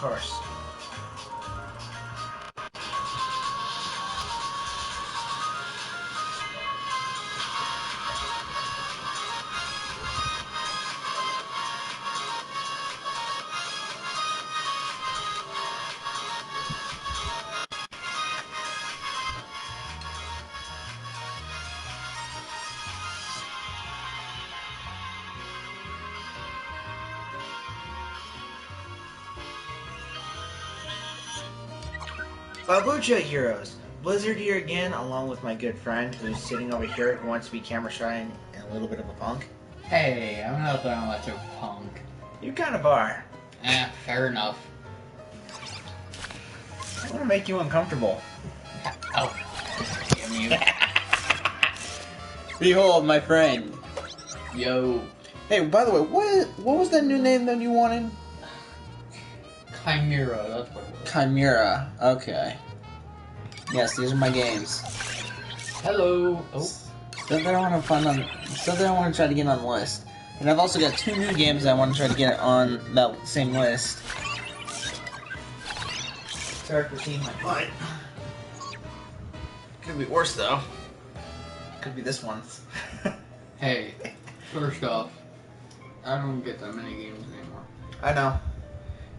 course. Babucha Heroes. Blizzard here again, along with my good friend who's sitting over here who wants to be camera shy and a little bit of a punk. Hey, I'm not that much of a punk. You kind of are. Fair enough. I want to make you uncomfortable. Oh, damn you. Behold, my friend. Yo. Hey, by the way, what was that new name that you wanted? Chimera, that's what it was. Chimera. Okay. Yes, these are my games. Hello. Oh. So that I want to find on. So that I want to try to get on the list. And I've also got 2 new games I want to try to get on that same list. Sorry for seeing my butt. Could be worse though. Could be this one's. Hey, first off, I don't get that many games anymore. I know.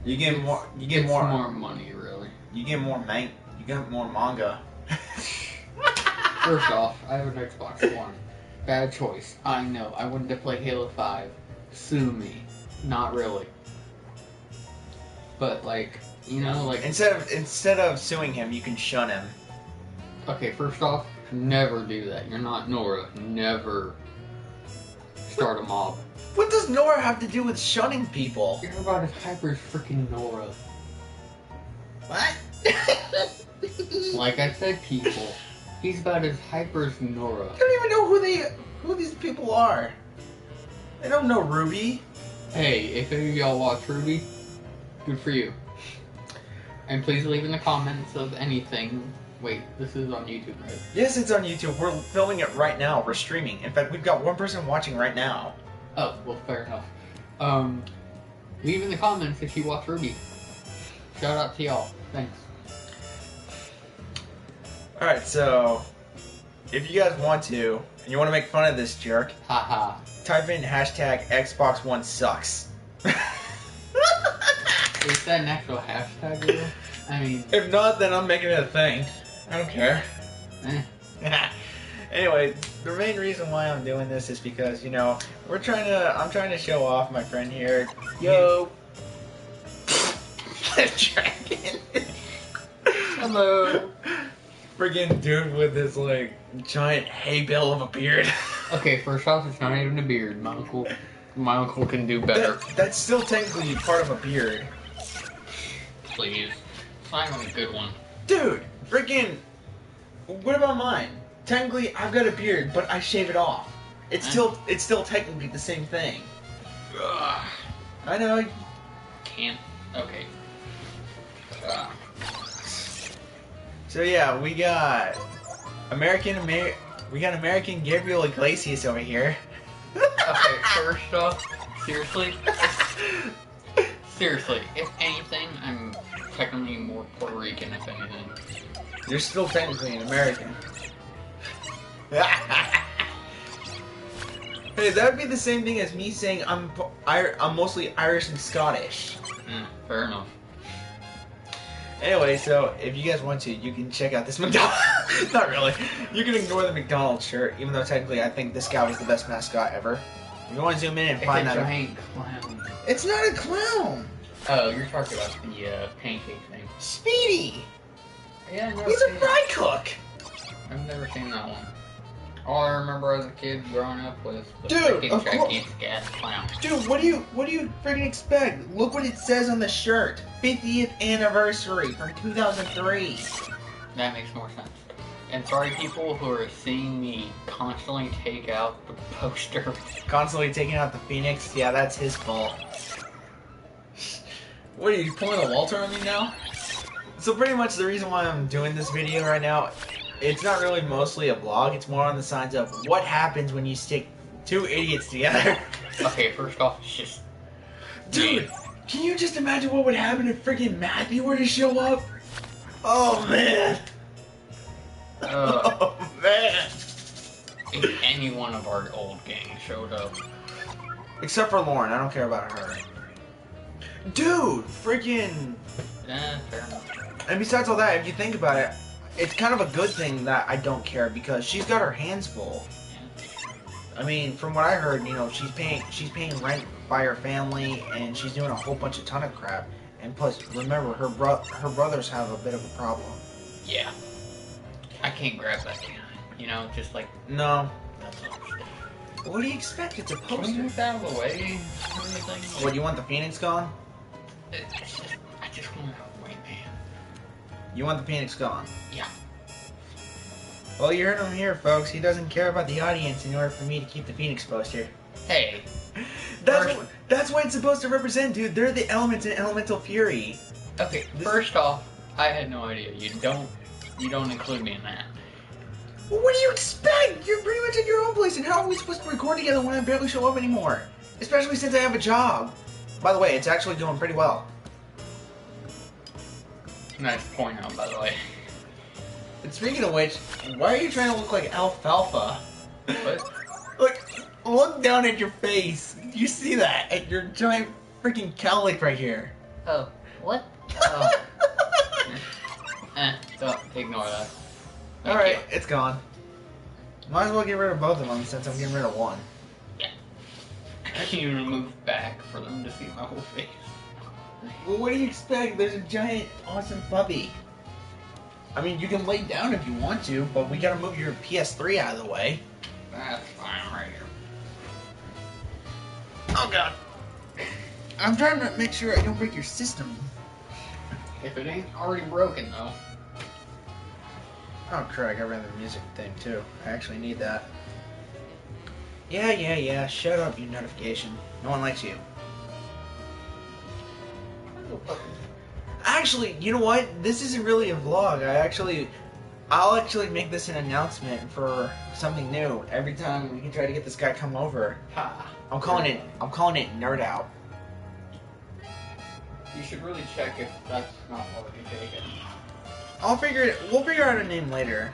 You get more. You get It's more. more money, really. You get more You get more manga. First off, I have an Xbox One. Bad choice. I know. I wanted to play Halo 5. Sue me. Not really. But like, you know, like Instead of suing him, you can shun him. okay, first off, never do that. You're not Nora. Never start a mob. What does Nora have to do with shunning people? You're about as hyper as freaking Nora. What? Like I said, people. He's about as hyper as Nora. I don't even know who these people are. They don't know Ruby. Hey, if any of y'all watch Ruby, good for you. And please leave in the comments of anything. Wait, this is on YouTube, right? Yes, it's on YouTube. We're filming it right now. We're streaming. In fact, we've got one person watching right now. Oh, well, fair enough. Leave in the comments if you watch Ruby. Shout out to y'all. Thanks. Alright, so if you guys want to, and you want to make fun of this jerk, Haha. type in hashtag Xbox One sucks. Is that an actual hashtag, though? I mean... If not, then I'm making it a thing. I don't care. Anyway, the main reason why I'm doing this is because, you know, I'm trying to show off my friend here. Yo! Dragon! Hello! Friggin' dude with this, like, giant hay bale of a beard. Okay, first off, it's not even a beard. My uncle can do better. That's still technically part of a beard. Please. It's not even a good one. Dude, freaking, what about mine? Technically, I've got a beard, but I shave it off. It's still technically the same thing. Ugh. I know. Can't. Okay. So yeah, we got American Gabriel Iglesias over here. Okay, first off, seriously? Seriously, if anything, I'm technically more Puerto Rican, if anything. You're still technically an American. Hey, that would be the same thing as me saying I'm mostly Irish and Scottish. Fair enough. Anyway, so if you guys want to, you can check out this McDonald's. Not really. You can ignore the McDonald's shirt, even though technically I think this guy was the best mascot ever. You want to zoom in and find It's a out. giant clown. It's not a clown. Oh, you're talking about the pancake thing. Speedy. Yeah, I've never He's a seen fry cook. I've never seen that one. All I remember as a kid growing up was the Dude, freaking of course. gigantic ass clown. Dude, what do you freaking expect? Look what it says on the shirt. 50th anniversary from 2003. That makes more sense. And sorry, people who are seeing me constantly take out the poster. Constantly taking out the Phoenix. Yeah, that's his fault. What are you pulling a Walter on me now? So pretty much the reason why I'm doing this video right now, it's not really mostly a vlog. It's more on the signs of what happens when you stick two idiots together. Okay, first off, it's just... Dude, Can you just imagine what would happen if freaking Matthew were to show up? Oh man. Oh man. If any one of our old gang showed up. Except for Lauren, I don't care about her. Dude, freaking. Fair enough. And besides all that, if you think about it, it's kind of a good thing that I don't care because she's got her hands full. I mean, from what I heard, you know, she's paying rent by her family, and she's doing a whole ton of crap. And plus, remember, her brothers have a bit of a problem. Yeah. I can't grab that guy. You know, just like No. that's all. What do you expect? It's a Can we poster. move out of the way? Or anything? What, you want the Phoenix gone? I just want to wait, man. You want the Phoenix gone? Yeah. Well, you heard him here, folks. He doesn't care about the audience in order for me to keep the Phoenix poster. Hey. That's what it's supposed to represent, dude. They're the elements in Elemental Fury. Okay. First off, I had no idea. You don't include me in that. Well, what do you expect? You're pretty much at your own place, and how are we supposed to record together when I barely show up anymore? Especially since I have a job. By the way, it's actually going pretty well. Nice point out, by the way. And speaking of which, why are you trying to look like Alfalfa? What? Look down at your face. You see that? At your giant freaking cowlick right here. Oh. What? Oh. Don't ignore that. Alright, it's gone. Might as well get rid of both of them since I'm getting rid of one. Yeah. Can you move back for them to see my whole face? Well, what do you expect? There's a giant, awesome puppy. I mean, you can lay down if you want to, but we gotta move your PS3 out of the way. That's fine right here. Oh god. I'm trying to make sure I don't break your system. If it ain't already broken, though. Oh crap, I got rid of the music thing too. I actually need that. Yeah. Shut up, you notification. No one likes you. Actually, you know what? This isn't really a vlog. I'll actually make this an announcement for something new. Every time we can try to get this guy come over. Ha. I'm calling it Nerd Out. You should really check if that's not already taken. We'll figure out a name later.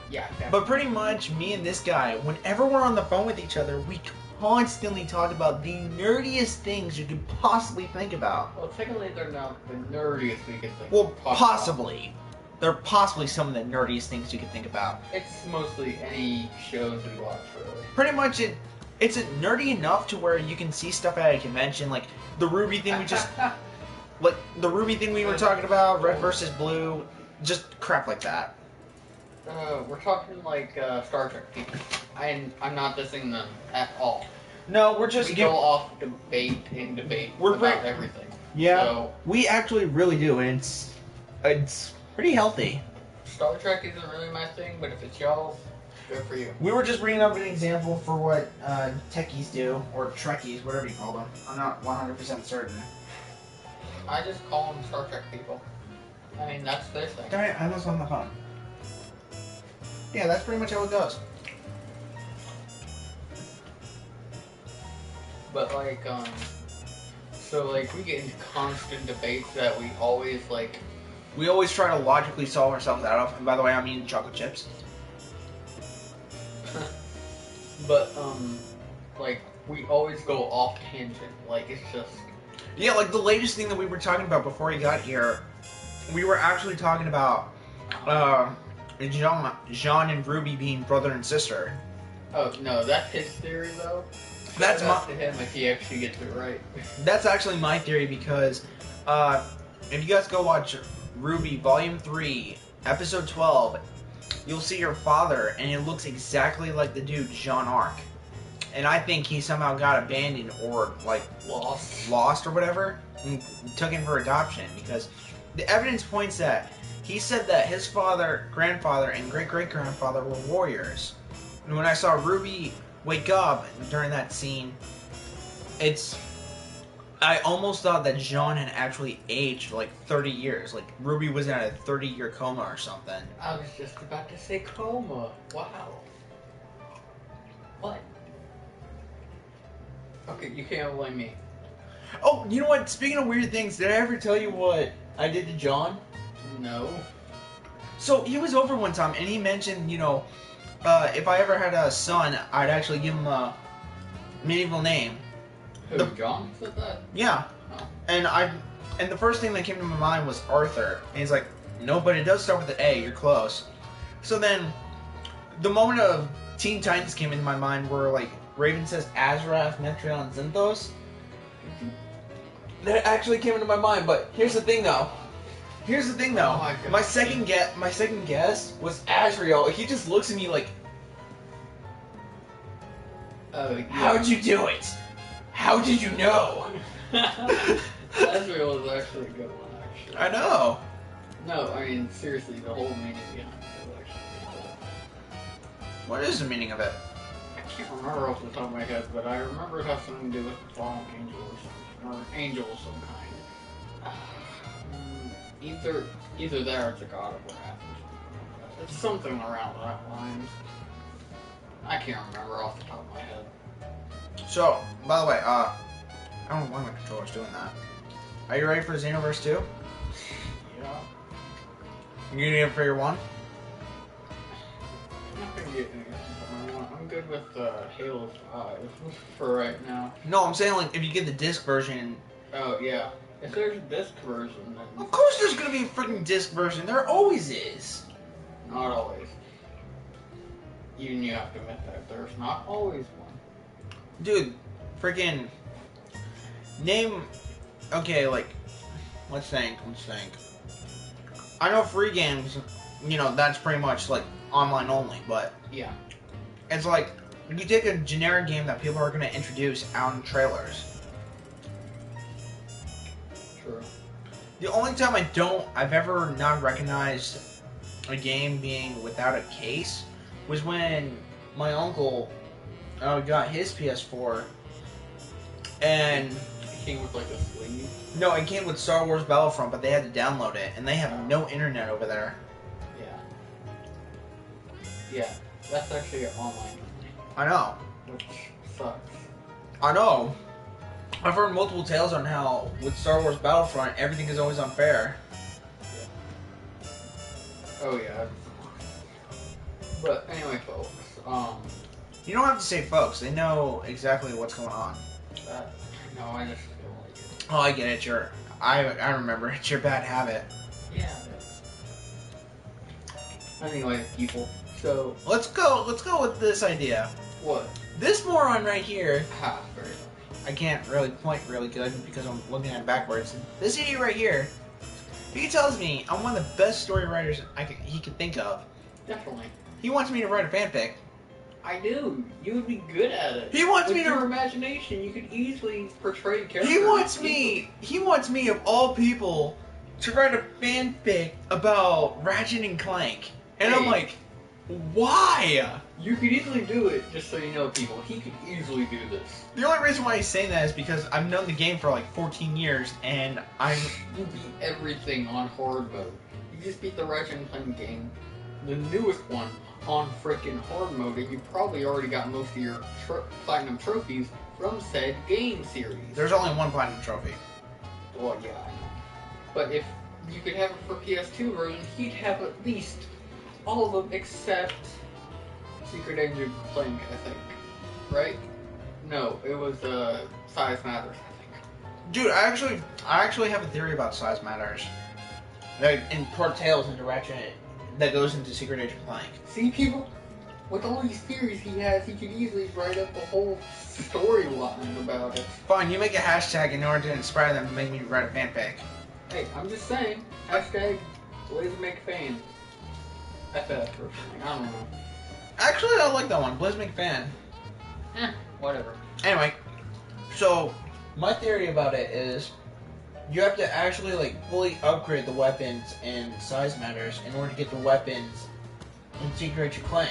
Yeah, definitely. But pretty much, me and this guy, whenever we're on the phone with each other, we constantly talk about the nerdiest things you could possibly think about. Well, technically they're not the nerdiest we could think. Well, possibly. They're possibly some of the nerdiest things you could think about. It's mostly any shows we watch, really. Pretty much, it's nerdy enough to where you can see stuff at a convention, like the Ruby thing we were talking about, Red versus Blue, just crap like that. We're talking like Star Trek people. I'm not dissing them at all. No, we're just We go off debate about everything. Yeah, So, we actually really do, and it's pretty healthy. Star Trek isn't really my thing, but if it's y'all's, good for you. We were just bringing up an example for what techies do, or Trekkies, whatever you call them. I'm not 100% certain. I just call them Star Trek people. I mean, that's their thing. Darn it, I was on the phone. Yeah, that's pretty much how it goes. But like, so like we get into constant debates that we always like. We always try to logically solve ourselves out of, and by the way, I mean chocolate chips. But like we always go off tangent. Like it's just. Yeah, like the latest thing that we were talking about before he got here, we were actually talking about Jean and Ruby being brother and sister. Oh no, that's his theory though. That's up to him if he actually gets it right. That's actually my theory because if you guys go watch Ruby Volume 3, Episode 12, you'll see your father, and it looks exactly like the dude Jean Arc. And I think he somehow got abandoned or like lost or whatever, and took him for adoption because the evidence points that he said that his father, grandfather, and great-great-grandfather were warriors. And when I saw Ruby wake up during that scene, I almost thought that Jean had actually aged like 30 years. Like Ruby was in a 30-year coma or something. I was just about to say coma. Wow. What? Okay, you can't blame me. Oh, you know what? Speaking of weird things, did I ever tell you what I did to John? No. So he was over one time, and he mentioned, if I ever had a son, I'd actually give him a medieval name. Who, John said that? Yeah. Oh. And the first thing that came to my mind was Arthur. And he's like, no, but it does start with an A. You're close. So then, the moment of Teen Titans came into my mind where, like, Raven says Azrath, Metreon, Zinthos. That actually came into my mind, but here's the thing, though. Oh my second guess was Azrael. He just looks at me like, Yeah. how'd you do it? How did you know? Azrael is actually a good one, actually. I know. No, I mean, seriously, the whole meaning behind it is actually cool. What is the meaning of it? I can't remember off the top of my head, but I remember it has something to do with a fallen angel or something, or an angel of some kind. Either that or it's a god of wrath or something like that. It's something around that lines. I can't remember off the top of my head. So, by the way, I don't know why my controller's doing that. Are you ready for Xenoverse 2? Yeah. You gonna get it for your one? I'm not gonna get anything. I'm good with Halo 5 for right now. No, I'm saying, like, if you get the disc version. Oh, yeah. If there's a disc version, then... Of course there's gonna be a freaking disc version. There always is. Not always. Even you have to admit that there's not always one. Dude, freaking name. Okay, like, let's think. I know free games, that's pretty much like online only, but Yeah. it's like you take a generic game that people are going to introduce out in trailers. True. The only time I've ever not recognized a game being without a case was when my uncle got his PS4, and It came with like a sleeve. no, it came with Star Wars Battlefront, but they had to download it, and they have no internet over there. Yeah, that's actually online I know. only, which sucks. I know. I've heard multiple tales on how with Star Wars Battlefront, everything is always unfair. Oh yeah. But anyway, folks, You don't have to say folks. They know exactly what's going on. no, I just feel like it. Oh, I get it. I remember. It's your bad habit. Yeah, it is. Anyway, people, so... Let's go with this idea. What? This moron right here, Ha, very funny. I can't really point really good because I'm looking at it backwards. This idiot right here, he tells me I'm one of the best story writers he could think of. Definitely. He wants me to write a fanfic. I do. You would be good at it. He wants With me to... your imagination, you could easily portray characters. He wants me of all people to write a fanfic about Ratchet and Clank. And I'm Hey. like, why? You could easily do it, just so you know, people. He could easily do this. The only reason why he's saying that is because I've known the game for like 14 years, and You beat everything on hard mode. You just beat the Ratchet and Clank game, the newest one, on frickin' hard mode, and you probably already got most of your platinum trophies from said game series. There's only one platinum trophy. Well, yeah, I know. But if you could have it for PS2 version, he'd have at least all of them except Secret Agent Clank, I think. Right? No, it was Size Matters, I think. Dude, I actually have a theory about size matters. That portails into Ratchet, that goes into Secret Agent Clank. See, people? With all these theories he has, he could easily write up a whole storyline about it. Fine, you make a hashtag in order to inspire them to make me write a fanfic. Hey, I'm just saying. Hashtag BlazeMakeFan. FF or something. I don't know. Actually, I like that one. Blizz McFan. Whatever. Anyway, so my theory about it is you have to actually like fully upgrade the weapons and size matters in order to get the weapons in Secret Agent Clank.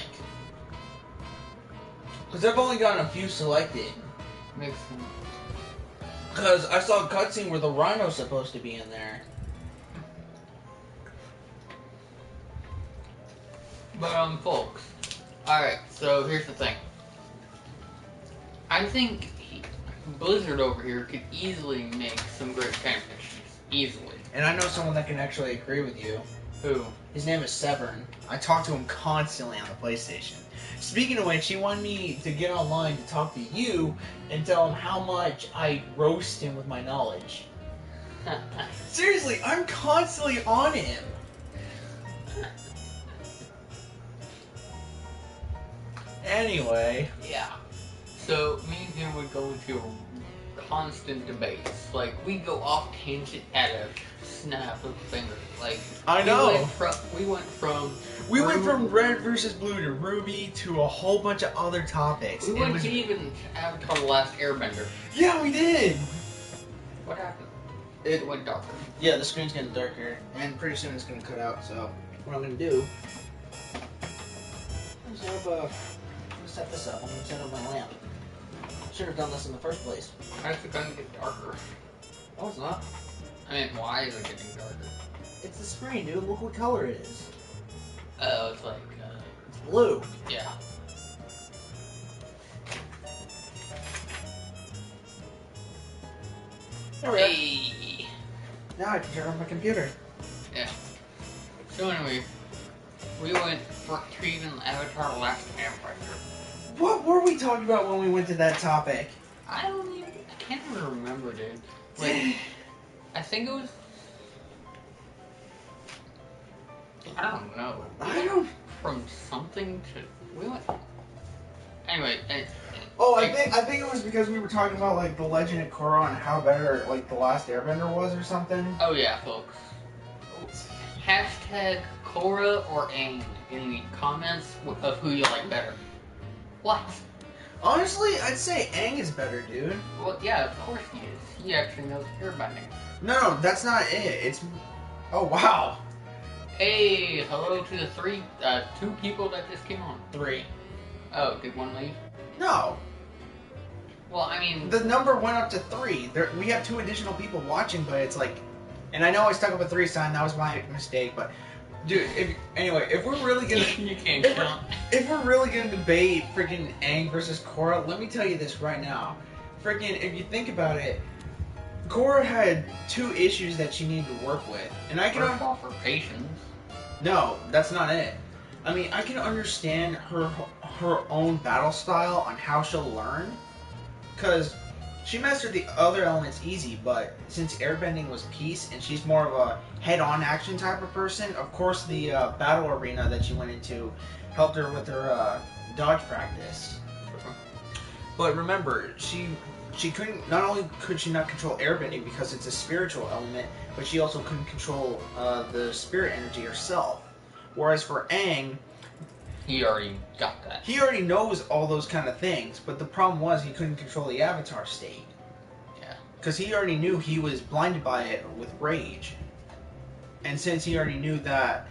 Because I've only gotten a few selected. Makes sense. Because I saw a cutscene where the Rhino's supposed to be in there. But, folks. Alright, so here's the thing. I think Blizzard over here could easily make some great fan fictions. Easily. And I know someone that can actually agree with you. Who? His name is Severn. I talk to him constantly on the PlayStation. Speaking of which, he wanted me to get online to talk to you and tell him how much I roast him with my knowledge. Seriously, I'm constantly on him. Anyway. Yeah. So, me and him would go into constant debates. Like, we go off tangent at a snap of a finger. Like, I know. We went from Red versus Blue to Ruby to a whole bunch of other topics. We went to even Avatar: The Last Airbender. Yeah, we did. What happened? It went darker. Yeah, the screen's getting darker, and pretty soon it's gonna cut out. So what I'm gonna do is I'm gonna set this up. I'm gonna set up my lamp. Should have done this in the first place. Why is it gonna get darker? Oh, it's not. I mean, why is it getting darker? It's the screen, dude. Look what color it is. Oh, it's like, It's blue. yeah. There we are. Hey. Now I can turn on my computer. Yeah. So anyway, we went to even Avatar: The Last Airbender. What were we talking about when we went to that topic? I can't even remember, dude. Like, I think it was. I don't know. From something to we went. Anyway. I think it was because we were talking about like the Legend of Korra and how better like the Last Airbender was or something. Oh yeah, folks. Hashtag Korra or Aang in the comments of who you like better. What? Honestly, I'd say Aang is better, dude. Well, yeah, of course he is. He actually knows airbending. No, that's not it. It's. Oh wow. Hey, hello to the two people that just came on. 3. Oh, did one leave? No. Well, I mean, The number went up to 3. We have 2 additional people watching, but it's like, and I know I stuck up a 3 sign. That was my mistake, but dude, if we're really gonna, you can't count. if we're really gonna debate freaking Aang versus Korra, let me tell you this right now. Freaking, if you think about it, Korra had 2 issues that she needed to work with, and I can. First off, her patience. No, that's not it. I mean, I can understand her own battle style on how she'll learn, because she mastered the other elements easy, but since airbending was peace and she's more of a head-on action type of person, of course the battle arena that she went into helped her with her dodge practice. But remember, she couldn't, not only could she not control airbending because it's a spiritual element, but she also couldn't control the spirit energy herself. Whereas for Aang, He already got that. he already knows all those kind of things, but the problem was he couldn't control the avatar state. Yeah. Because he already knew he was blinded by it with rage. And since he already knew that,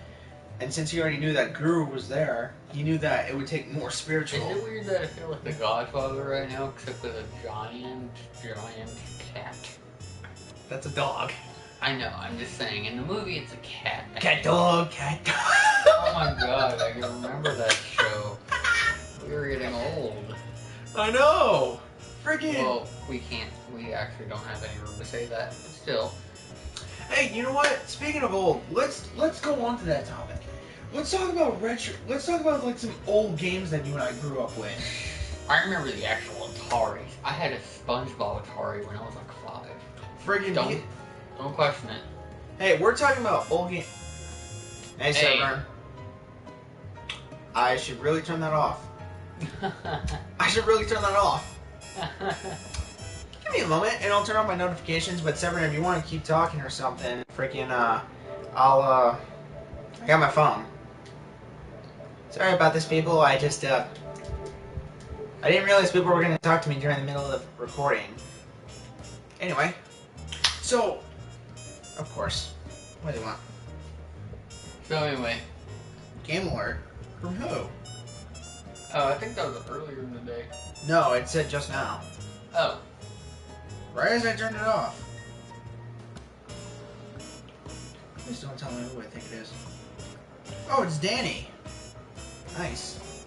Guru was there, he knew that it would take more spiritual. Isn't it weird that I feel like the Godfather right now, except with a giant cat? That's a dog. I know, I'm just saying, in the movie it's a cat. Cat dog. Oh my god, I can remember that show. We were getting old. I know. Freaking. Well, we actually don't have any room to say that, but still. Hey, you know what? Speaking of old, let's go on to that topic. Let's talk about retro. Let's talk about like some old games that you and I grew up with. I remember the actual Atari. I had a SpongeBob Atari when I was like 5. Friggin' Don't question it. Hey, we're talking about old games. Hey, Severn. I should really turn that off. Give me a moment, and I'll turn off my notifications. But Severn, if you want to keep talking or something, freaking, I got my phone. Sorry about this, people. I just, I didn't realize people were going to talk to me during the middle of the recording. Anyway, so, of course, what do you want? So anyway. Game alert? From who? Oh, I think that was earlier in the day. No, it said just now. Oh. Right as I turned it off. Please don't tell me who I think it is. Oh, it's Danny. Nice.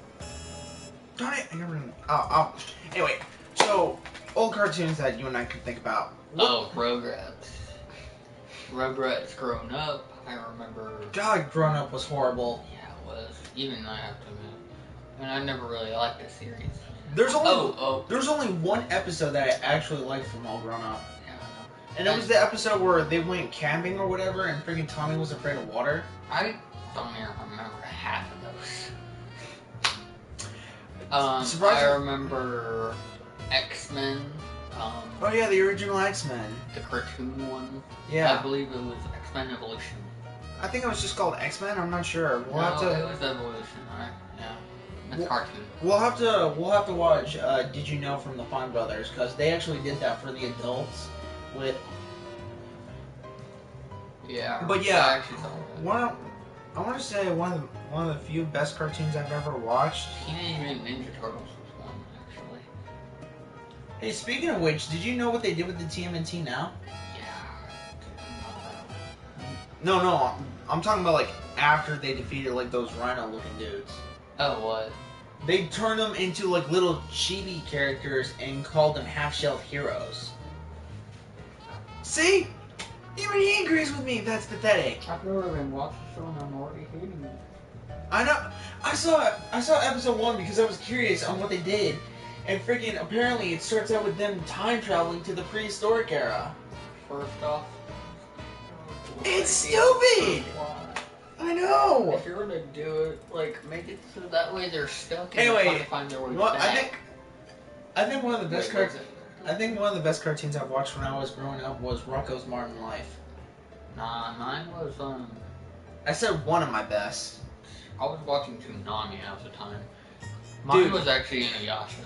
Darn it, I never... Oh. Anyway, so, old cartoons that you and I could think about. Oh, Rugrats. Rugrats Grown Up. I remember. God, Grown Up was horrible. Yeah, it was. Even I have to admit. And I never really liked the series. There's only one episode that I actually liked from All Grown Up. Yeah, I know. And it was the episode where they went camping or whatever, and freaking Tommy was afraid of water. I don't even remember half of those. I remember X-Men. Oh yeah, the original X-Men. The cartoon one. Yeah. I believe it was X-Men Evolution. I think it was just called X-Men. I'm not sure. It was Evolution. Right? Yeah. It's cartoon. We'll have to watch. Did You Know from the Fine Brothers, because they actually did that for the adults with. Yeah. But yeah, I actually saw that. I want to say one of the few best cartoons I've ever watched. Teenage Mutant Ninja Turtles was one, actually. Hey, speaking of which, did you know what they did with the TMNT now? Yeah. No, I'm talking about like after they defeated like those rhino-looking dudes. Oh, what? They turned them into like little chibi characters and called them half-shelled heroes. See? Even he agrees with me. That's pathetic. I've never even watched the show and I'm already hating it. I know. I saw episode 1 because I was curious on what they did, and freaking apparently it starts out with them time traveling to the prehistoric era. First off, It's stupid. I know. If you're gonna do it, like make it so that way they're stuck and Anyway, trying to find their way well, back. I think one of the best Wait, cartoons. I think one of the best cartoons I've watched when I was growing up was Rocko's Modern Life. Nah, mine was I said one of my best. I was watching Toonami at the time. Mine Dude. was actually Inuyasha.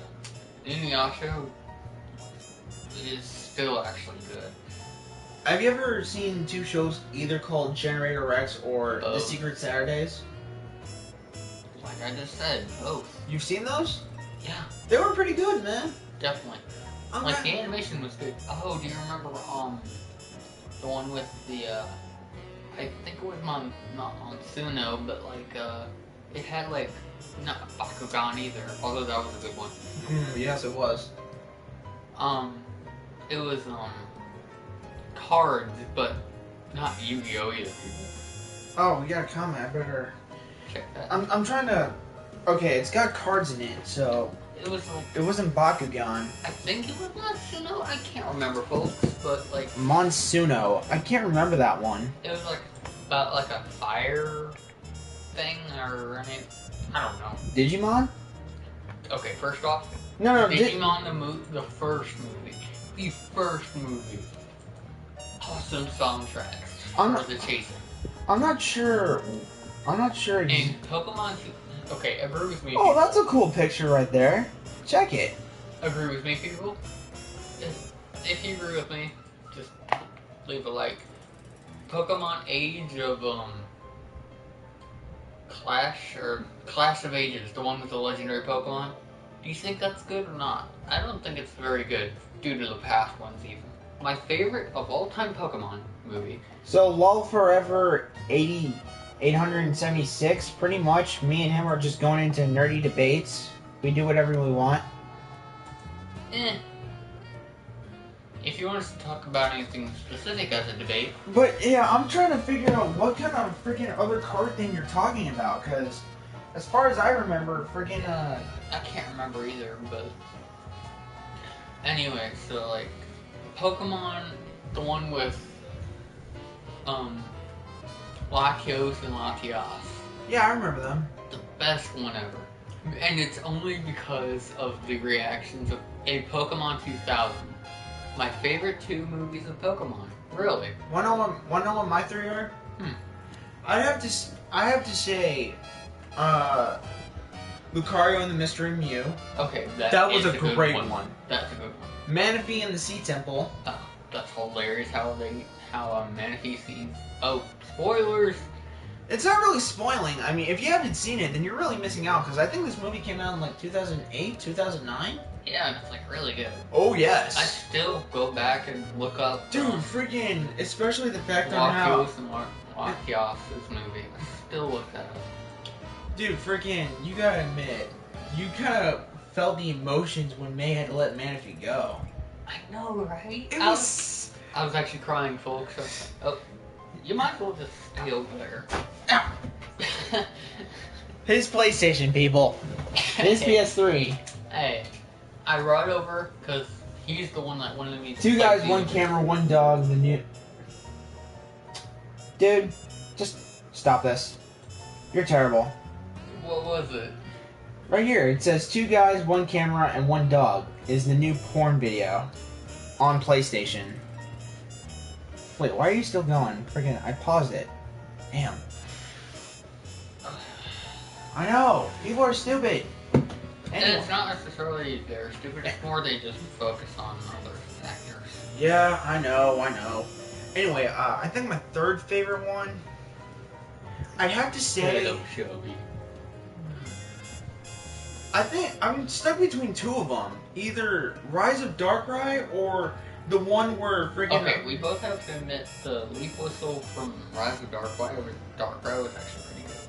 Inuyasha is still actually good. Have you ever seen two shows either called Generator Rex or The Secret Saturdays? Like I just said, both. You've seen those? Yeah, They were pretty good, man. definitely. I'm Like not- the animation was good. Oh, do you remember the one with the I think it was not Monsuno, but like it had like not Bakugan either, although that was a good one. Yes, it was. It was cards, but not Yu-Gi-Oh either. Oh, we got a comment. I better. Check that. I'm trying to. Okay, it's got cards in it, so It was like it wasn't Bakugan. I think it was Monsuno. I can't remember, folks, but like Monsuno. I can't remember that one. it was like about like a fire thing or anything. I don't know. Digimon? Okay, first off, No, Digimon the first movie. Awesome soundtracks for the chasing. I'm not sure. And Pokemon 2. Okay, agree with me. Oh, that's a cool picture right there. Check it. Agree with me, people. If you agree with me, just leave a like. Pokemon Age of Clash of Ages, the one with the legendary Pokemon. Do you think that's good or not? I don't think it's very good due to the past ones even. My favorite of all time Pokemon movie. So, LOL Forever 876, pretty much, me and him are just going into nerdy debates. We do whatever we want. If you want us to talk about anything specific as a debate. But, yeah, I'm trying to figure out what kind of freaking other card thing you're talking about, because as far as I remember, freaking, I can't remember either, but... Anyway, so, like, Pokemon, the one with, Latios and Latias. Yeah, I remember them. The best one ever. And it's only because of the reactions of a Pokemon 2000. My favorite 2 movies of Pokemon. Really. Wanna know what my three are? I have to say, Lucario and the Mystery Mew. Okay, That was is a good great one. That's a good one. Manaphy and the Sea Temple. Oh, that's hilarious how Manaphy sees. Oh, spoilers! It's not really spoiling. I mean, if you haven't seen it, then you're really missing out, because I think this movie came out in like 2008, 2009? Yeah, and it's like really good. Oh, yes. I still go back and look up. Dude, freaking, especially the fact on how... Latios and Latias' movie. I still look that up. Dude, freaking, you gotta admit, you kind of felt the emotions when May had to let Manaphy go. I know, right? It was. I was actually crying, folks. Oh, you might as well just stay over there. His PlayStation, people. His PS3. Hey, I brought over because he's the one that wanted me to. Two play guys, the one game. camera, one dog. The new. Dude, just stop this. You're terrible. What was it? Right here, it says 2 guys, 1 camera, and 1 dog is the new porn video on PlayStation. Wait, why are you still going? Friggin', I paused it. Damn. I know, people are stupid. And Anyway. it's not necessarily they're stupid, it's more they just focus on other factors. Yeah, I know. Anyway, I think my third favorite one, I'd have to say, I think I'm stuck between 2 of them. Either Rise of Darkrai or the one where friggin' Okay, we both have to admit the leaf whistle from Rise of Darkrai was actually pretty good.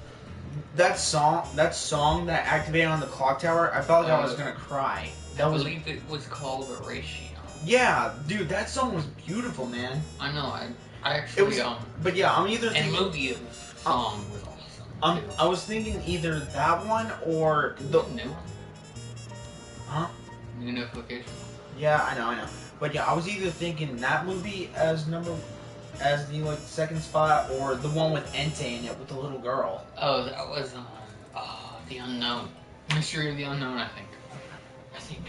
that song that activated on the clock tower, I felt like I was gonna cry. I believe it was called Ratio. Yeah, dude, that song was beautiful, man. I know, I actually, But yeah, I'm either and thinking... Lugia's song was awesome, too. I was thinking either that one or the... New one? Huh? New notification. Yeah, I know. But yeah, I was either thinking that movie as the like second spot, or the one with Entei in it with the little girl. Oh, that was, The Unknown. Mystery of the Unknown, I think.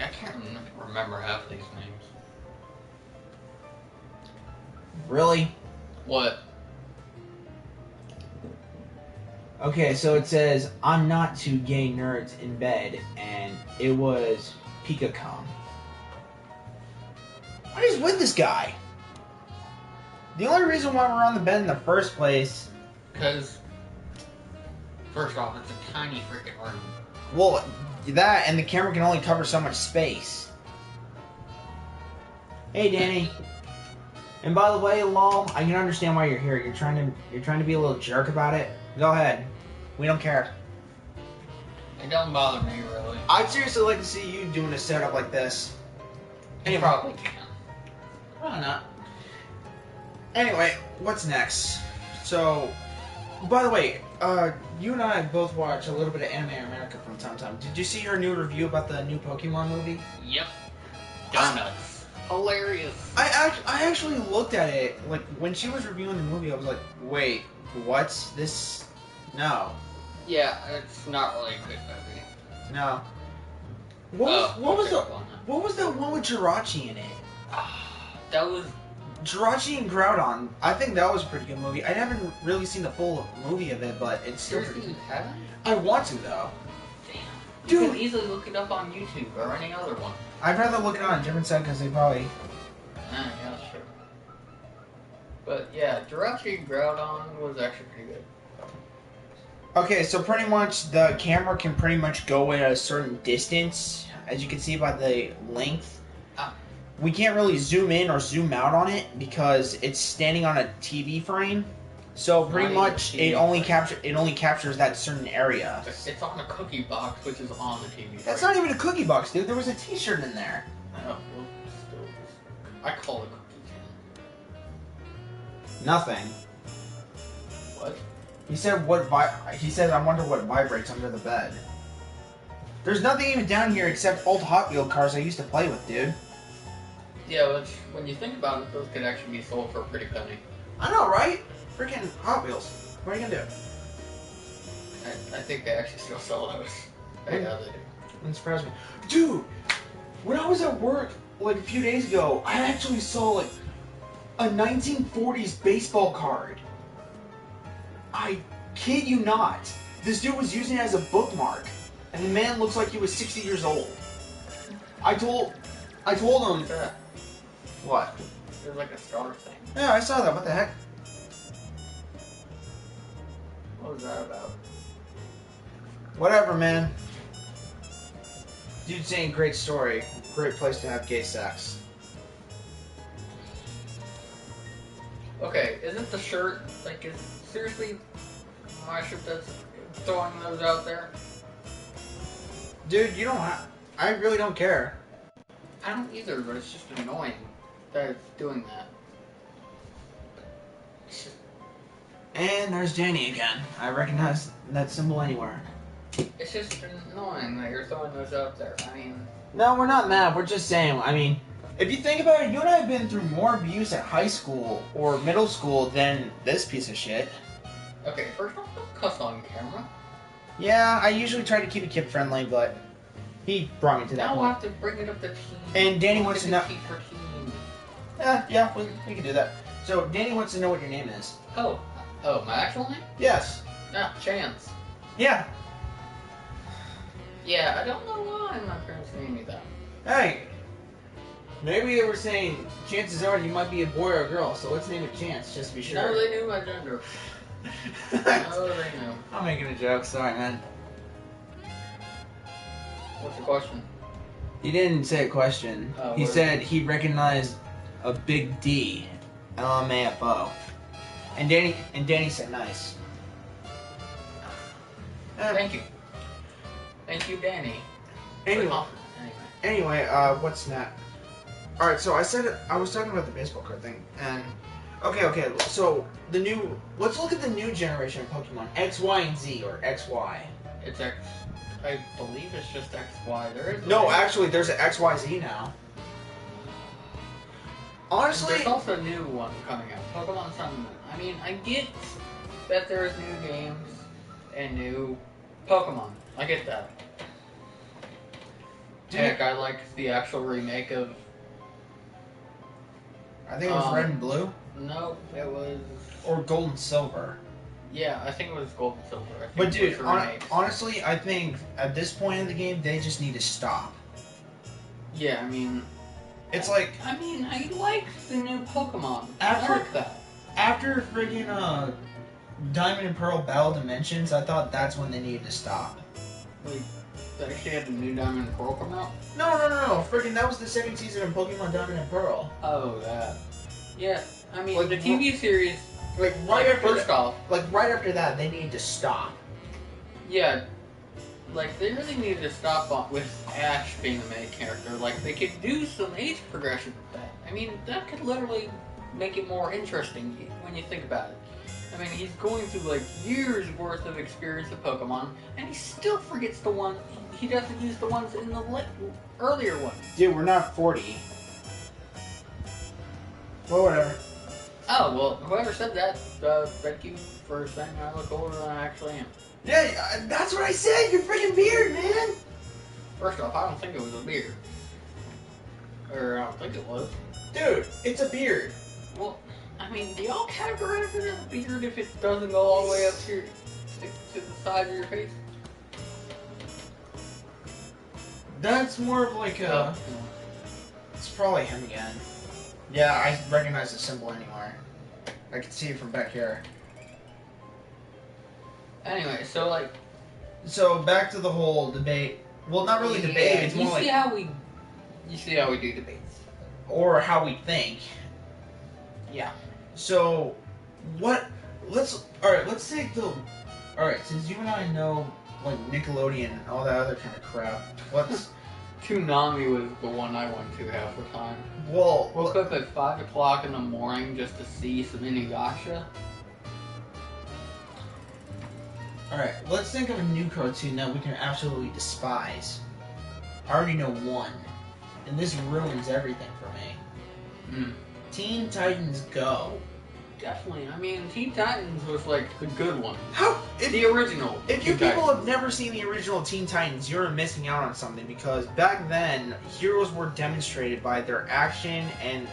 I can't remember half these names. Really? What? Okay, so it says, I'm not 2 gay nerds in bed, and it was Pika-Kong. What is with this guy? The only reason why we're on the bed in the first place... Because, first off, it's a tiny freaking room. Well, that, and the camera can only cover so much space. Hey, Danny. And by the way, Lom, I can understand why you're here. You're trying to be a little jerk about it. Go ahead. We don't care. It don't bother me, really. I'd seriously like to see you doing a setup like this. You probably can. Probably not. Anyway, what's next? So, by the way, you and I both watch a little bit of Anime America from time to time. Did you see her new review about the new Pokemon movie? Yep. Donuts. Hilarious. I actually looked at it, like, when she was reviewing the movie, I was like, wait, what's this? No. Yeah, it's not really a good movie. No. What was that one with Jirachi in it? That was... Jirachi and Groudon. I think that was a pretty good movie. I haven't really seen the full movie of it, but it's still Seriously, pretty you haven't? I want to, though. Damn. Dude. You can easily look it up on YouTube or any other one. I'd rather look it on a different site because they probably... Yeah, sure. But yeah, Jirachi and Groudon was actually pretty good. Okay, so pretty much the camera can pretty much go at a certain distance, as you can see by the length. We can't really zoom in or zoom out on it because it's standing on a TV frame. So pretty much it only captures that certain area. It's on a cookie box, which is on the TV. That's not even a cookie box, dude. There was a T-shirt in there. I know. Well, still, I call it cookie tin. Nothing. What? He said he said I wonder what vibrates under the bed. There's nothing even down here except old Hot Wheel cars I used to play with, dude. Yeah, which when you think about it, those could actually be sold for a pretty penny. I know, right? Freaking Hot Wheels. What are you gonna do? I think they actually still sell those. Yeah, they do. That surprised me. Dude, when I was at work like a few days ago, I actually saw like a 1940s baseball card. I kid you not. This dude was using it as a bookmark. And the man looks like he was 60 years old. I told him... What's that? What? There's like a star thing. Yeah, I saw that. What the heck? What was that about? Whatever, man. Dude saying great story. Great place to have gay sex. Okay, isn't the shirt, like, is seriously my shirt that's throwing those out there? Dude, you don't have... I really don't care. I don't either, but it's just annoying that it's doing that. It's just, And there's Danny again. I recognize that symbol anywhere. it's just annoying that you're throwing those out there. I mean, No, we're not mad. We're just saying, I mean, if you think about it, you and I have been through more abuse at high school or middle school than this piece of shit. okay, first off, don't cuss on camera. Yeah, I usually try to keep it kid friendly, but he brought me to that Now we'll point. have to bring it up to teen. And Danny wants to know. Teen for teen. Yeah, we can do that. So Danny wants to know what your name is. Oh, my actual name? Yes. Ah, Chance. Yeah. Yeah, I don't know why my parents named me that. Hey. Maybe they were saying chances are you might be a boy or a girl, so let's name it Chance, just to be sure. No, they knew my gender. No, they knew. I'm making a joke. Sorry, man. What's the question? He didn't say a question. Oh, He what- said he recognized a big D, LMAFO, and Danny said nice. Thank you. Thank you, Danny. Anyway, Anyway. what's next? All right, so I was talking about the baseball card thing, and okay. So let's look at the new generation of Pokemon, X, Y, and Z, or XY. It's X. I believe it's just XY. There is No, actually, there's an XYZ now. Honestly, there's also a new one coming out. Pokemon Sun and Moon. I mean, I get that there's new games and new Pokemon. I get that. Heck, I like the actual remake of. I think it was Red and Blue, No, it was. or Gold and Silver. Yeah, I think it was Gold and Silver. I think But it dude, was remakes. honestly, I think at this point in the game, they just need to stop. Yeah, I mean. It's like I mean, I like the new Pokemon. After- I like that. after friggin' Diamond and Pearl Battle Dimensions, I thought that's when they needed to stop. Like, they actually had the new Diamond and Pearl come out? No, friggin' that was the second season of Pokemon Diamond and Pearl. Oh, that. Yeah, I mean, Like, the TV series, Like first off, right after that, they needed to stop. yeah, like, they really needed to stop with Ash being the main character. Like, they could do some age progression with that. I mean, that could literally make it more interesting when you think about it. I mean, he's going through, like, years worth of experience of Pokemon, and he still forgets the one, he doesn't use the ones in the earlier ones. Dude, we're not 40. Well, whatever. Oh, well, whoever said that, thank you for saying I look older than I actually am. Yeah, that's what I said. Your freaking beard, man. First off, I don't think it was a beard. Or I don't think it was. Dude, it's a beard. Well, I mean, do y'all categorize it as a beard if it doesn't go all the way up to the side of your face? That's more of like a. It's probably him again. Yeah, I recognize the symbol anywhere. I can see it from back here. Anyway, so like. So back to the whole debate. Well, not really debate. Yeah, It's more like you see how we do debates. or how we think. Yeah. So, what? Let's take the. All right, since you and I know like Nickelodeon and all that other kind of crap. Let's. Toonami was the one I went to half the time. Well, Woke up at 5 o'clock in the morning just to see some Inuyasha. Alright, let's think of a new cartoon that we can absolutely despise. I already know one. And this ruins everything for me. Teen Titans Go. Definitely. I mean, Teen Titans was like the good one. How? The original. If you Teen people Titans. have never seen the original Teen Titans, you're missing out on something because back then, heroes were demonstrated by their action and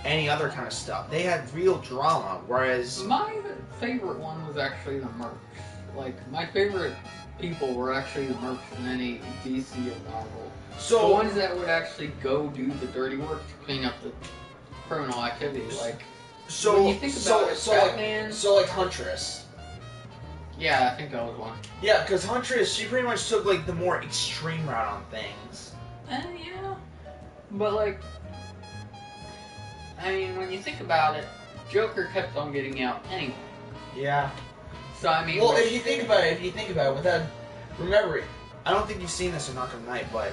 any other kind of stuff. They had real drama, whereas... My favorite one was actually the Mercs. Like, my favorite people were actually the Mercs in any DC or Marvel. So, The ones that would actually go do the dirty work to clean up the criminal activity. Like, so, when you think about it, Batman... like Huntress. Yeah, I think that was one. Yeah, because Huntress, she pretty much took like the more extreme route on things. Yeah. But like, I mean, when you think about it, Joker kept on getting out anyway. Yeah. So I mean, Well, if you think about it, without remember, I don't think you've seen this in Arkham Knight, but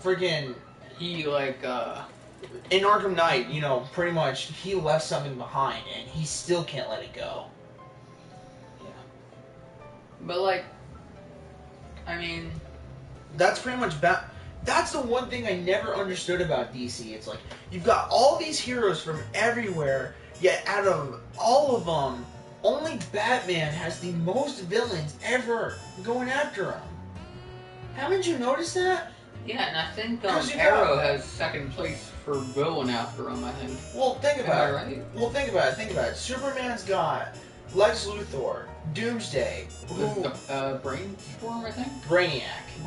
friggin' he like In Arkham Knight, you know, pretty much he left something behind, and he still can't let it go. but like, I mean, That's pretty much That's the one thing I never understood about DC. It's like, you've got all these heroes from everywhere, yet out of all of them, only Batman has the most villains ever going after him. Haven't you noticed that? yeah, and I think 'Cause you Arrow got- has second place for going after him. I think. Well, think Am about I it. right? Well, think about it. Superman's got Lex Luthor, Doomsday, Brainstorm, I think. Brainiac.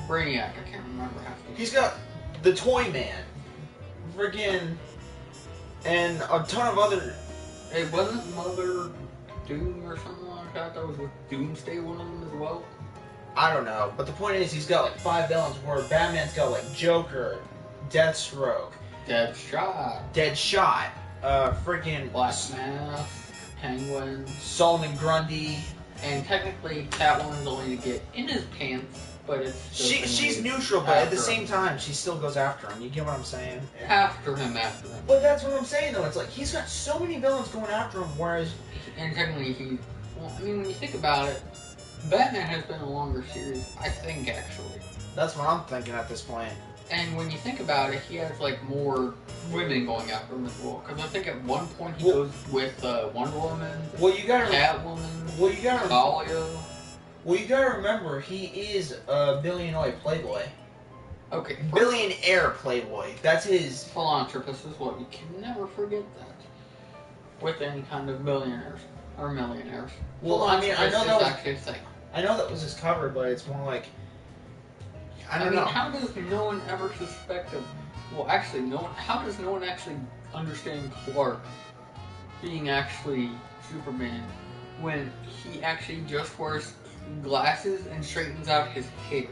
Brainiac. I can't remember half the. He's got the Toy Man, friggin', and a ton of other. It wasn't Mother Doom or something like that. That was with Doomsday, one of them as well. I don't know, but the point is, he's got like 5 villains. Where Batman's got like Joker, Deathstroke, Deadshot, friggin' Black Mask, Penguin, Solomon Grundy. and technically Catwoman's only to get in his pants, but it's still She's neutral, but at the same time, she still goes after him. You get what I'm saying? after him. But that's what I'm saying, though. It's like he's got so many villains going after him, whereas And technically well, I mean, when you think about it, Batman has been a longer series, I think, actually. that's what I'm thinking at this point. And when you think about it, he has like more women going after him as well. Because I think at one point he Well- goes with Wonder Woman, Well, you gotta. Catwoman, Well, you gotta. Talia. Well, you gotta remember, he is a billionaire playboy. Okay, Billionaire playboy. That's his. philanthropist as well. You can never forget that. With any kind of billionaires or millionaires. Well, I mean, I know Philanthropist that is was. actually a thing. I know that was his cover, but it's more like. I don't know. How does no one ever suspect of? Well, actually, no one. How does no one actually understand Clark being actually Superman when he actually just wears glasses and straightens out his hair?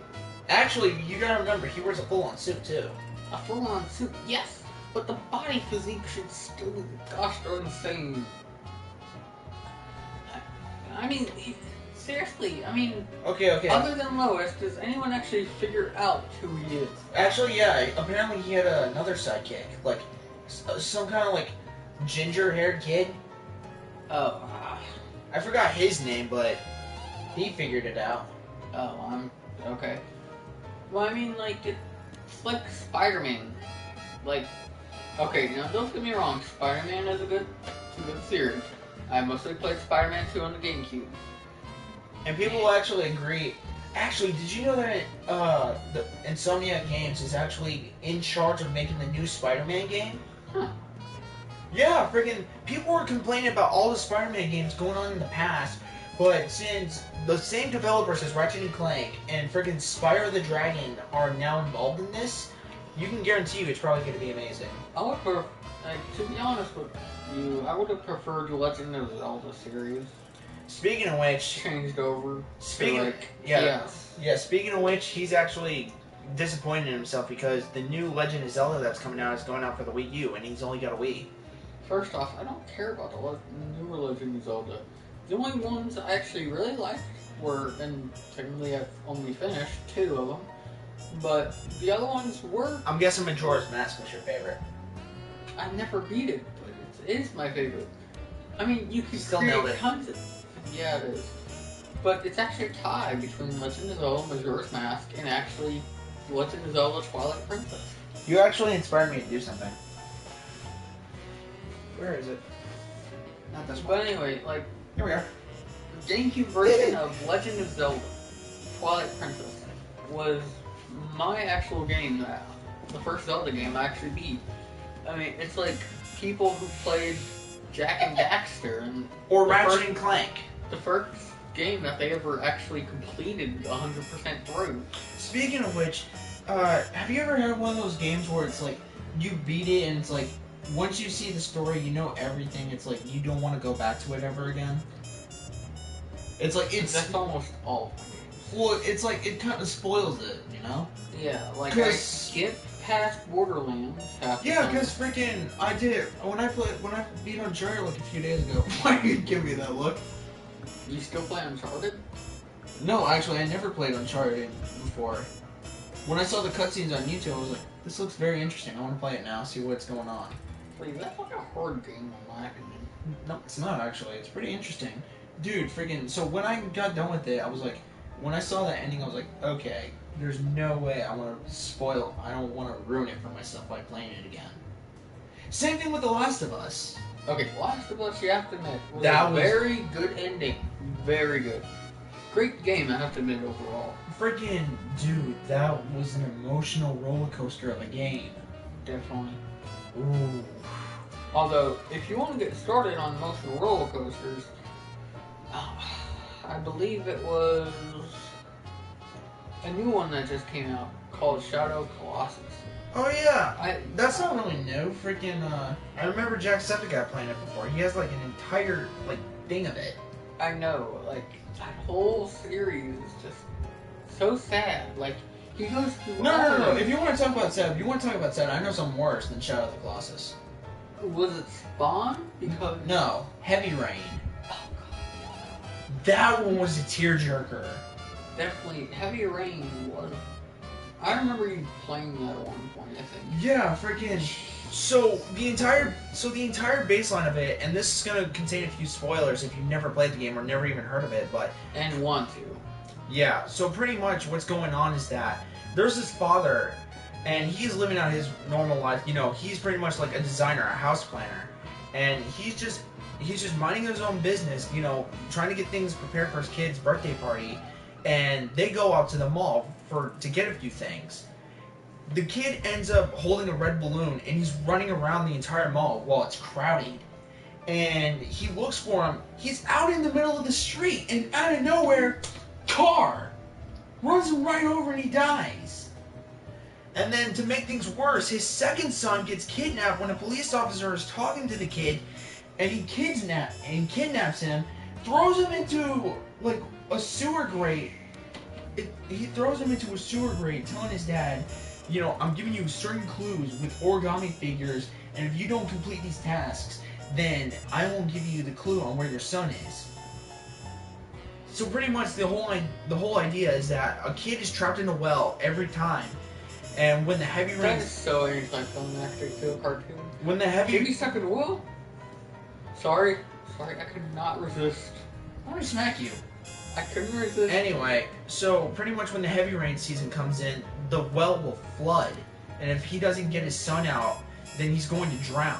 Actually, you gotta remember, he wears a full-on suit too. A full-on suit, yes, but the body physique should still be gosh darn insane. I mean, seriously, I mean, Okay. other than Lois, does anyone actually figure out who he is? Actually, yeah. Apparently, he had another sidekick, like some kind of like ginger-haired kid. Oh, I forgot his name, but he figured it out. I'm okay. Well, I mean, like, it's like Spider-Man. Like, okay, now don't get me wrong, Spider-Man is a good series. I mostly played Spider-Man 2 on the GameCube. And people will actually agree. Actually, did you know that the Insomniac Games is actually in charge of making the new Spider-Man game? Huh. Yeah, freaking people were complaining about all the Spider-Man games going on in the past, but since the same developers as Ratchet and Clank and freaking Spyro the Dragon are now involved in this, you can guarantee you it's probably going to be amazing. I would to be honest with you, I would have preferred the Legend of Zelda series Speaking of which, changed over. Speaking- to, like, yeah. yes. Speaking of which, he's actually disappointed in himself because the new Legend of Zelda that's coming out is going out for the Wii U, and he's only got a Wii. First off, I don't care about the newer Legend of Zelda. The only ones I actually really liked were, and technically I've only finished 2 of them, but the other ones were. I'm guessing Majora's Mask was your favorite. I never beat it, but it is my favorite. I mean, you can Still create nailed it. tons of. Yeah, it is. But it's actually a tie between Legend of Zelda, Majora's Mask, and actually Legend of Zelda Twilight Princess. You actually inspired me to do something. Where is it? Not this one. But anyway, like, Here we are. the GameCube version of Legend of Zelda Twilight Princess was my actual game, the first Zelda game I actually beat. I mean, it's like people who played Jack and Daxter and Or the Ratchet first- and Clank. the first game that they ever actually completed 100% through. Speaking of which, have you ever had one of those games where it's like you beat it and it's like once you see the story, you know everything. It's like you don't want to go back to it ever again. It's like That's almost all of my games. well, it's like it kind of spoils it, you know? Yeah, like I 'Cause- skipped past Borderlands half the Yeah, time. because freaking I did it when I beat Uncharted like a few days ago. Why do you give me that look? You still play Uncharted? No, actually, I never played Uncharted before. When I saw the cutscenes on YouTube, I was like, this looks very interesting. I want to play it now, see what's going on. Wait, that's like a hard game in my opinion. No, it's not actually. It's pretty interesting. Dude, freaking. So when I got done with it, I was like, when I saw that ending, I was like, okay, there's no way I want to spoil it. I don't want to ruin it for myself by playing it again. Same thing with The Last of Us. Okay, Last of Us, you have to admit, was That a was- very good ending. Very good. Great game, I have to admit, overall. Freaking, dude, that was an emotional roller coaster of a game. Definitely. Ooh. Although, if you want to get started on emotional roller coasters, I believe it was a new one that just came out called Shadow of Colossus. Oh yeah, That's not really new. Freaking, I remember Jacksepticeye playing it before. He has like an entire like thing of it. I know, like, that whole series is just so sad. Like, he goes through No. If you want to talk about sad, I know something worse than Shadow of the Colossus. Was it Spawn? Because... No, Heavy Rain. Oh, God. That one was a tearjerker. Definitely, Heavy Rain was... I remember you playing that at one point, I think. Yeah, freaking. So the entire baseline of it, and this is gonna contain a few spoilers if you've never played the game or never even heard of it, but And want to. yeah. So pretty much what's going on is that there's this father, and he's living out his normal life. You know, he's pretty much like a designer, a house planner, and he's just minding his own business. You know, trying to get things prepared for his kid's birthday party, and they go out to the mall to get a few things. The kid ends up holding a red balloon, and he's running around the entire mall while it's crowded. And he looks for him. He's out in the middle of the street, and out of nowhere, car runs him right over, and he dies. And then to make things worse, his second son gets kidnapped when a police officer is talking to the kid, and he kidnaps him, throws him into like a sewer grate. He throws him into a sewer grate, telling his dad, you know, I'm giving you certain clues with origami figures, and if you don't complete these tasks, then I won't give you the clue on where your son is. So pretty much the whole idea is that a kid is trapped in a well every time, and when the heavy That rain, is so anticlimactic to a cartoon. when the Kid heavy, be stuck in a well? Sorry, I could not resist. I'm gonna smack you. I couldn't resist. anyway, so pretty much when the heavy rain season comes in, the well will flood, and if he doesn't get his son out, then he's going to drown.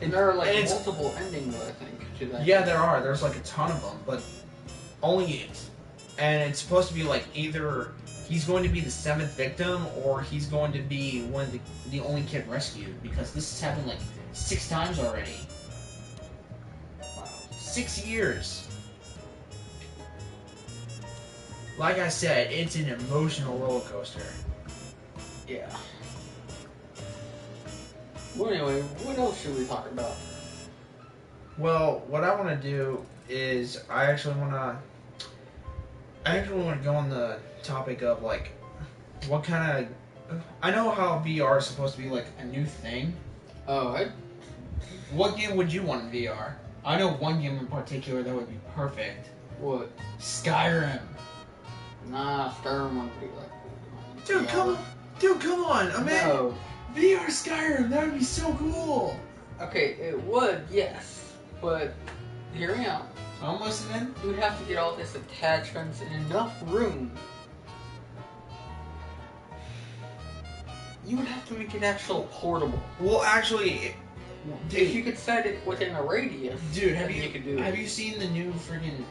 And there are like and it's- multiple endings, I think, to that. Yeah, there are. There's like a ton of them, but and it's supposed to be like either he's going to be the 7th victim or he's going to be one of the only kid rescued, because this has happened like 6 times already. Wow. 6 years. Like I said, it's an emotional roller coaster. Yeah. Well, anyway, what else should we talk about? Well, what I want to do is I actually want to go on the topic of like what kind of. I know how VR is supposed to be like a new thing. Oh, What game would you want in VR? I know one game in particular that would be perfect. what? Skyrim. Nah, Skyrim wouldn't be like. Dude, come on, I mean, No. VR Skyrim, that would be so cool. Okay, it would, yes, but hear me out. I'm listening. You would have to get all this attachments and enough room. You would have to make it actually portable. Well, actually, If you could set it within a radius, dude, then you could do it. Have you seen the new freaking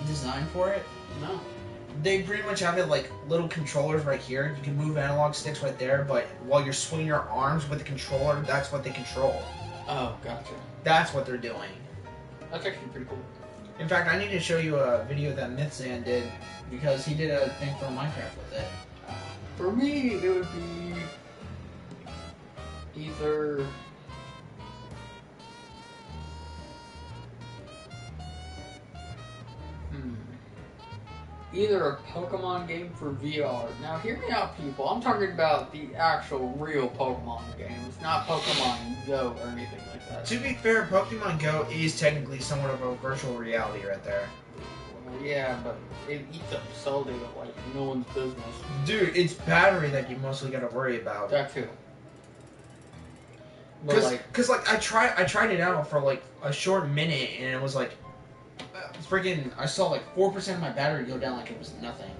design for it? No. they pretty much have it like little controllers right here. You can move analog sticks right there, but while you're swinging your arms with the controller, that's what they control. Oh, gotcha. That's what they're doing. That's actually pretty cool. In fact, I need to show you a video that Mythzan did, because he did a thing for Minecraft with it. For me, it would be either either a Pokemon game for VR. Now, hear me out, people. I'm talking about the actual real Pokemon games, not Pokemon Go or anything like that. To be fair, Pokemon Go is technically somewhat of a virtual reality right there. Yeah, but it eats up cell data like no one's business. Dude, it's battery that you mostly gotta worry about. That too. But Cause I tried it out for like a short minute and it was like, freaking, I saw like 4% of my battery go down like it was nothing.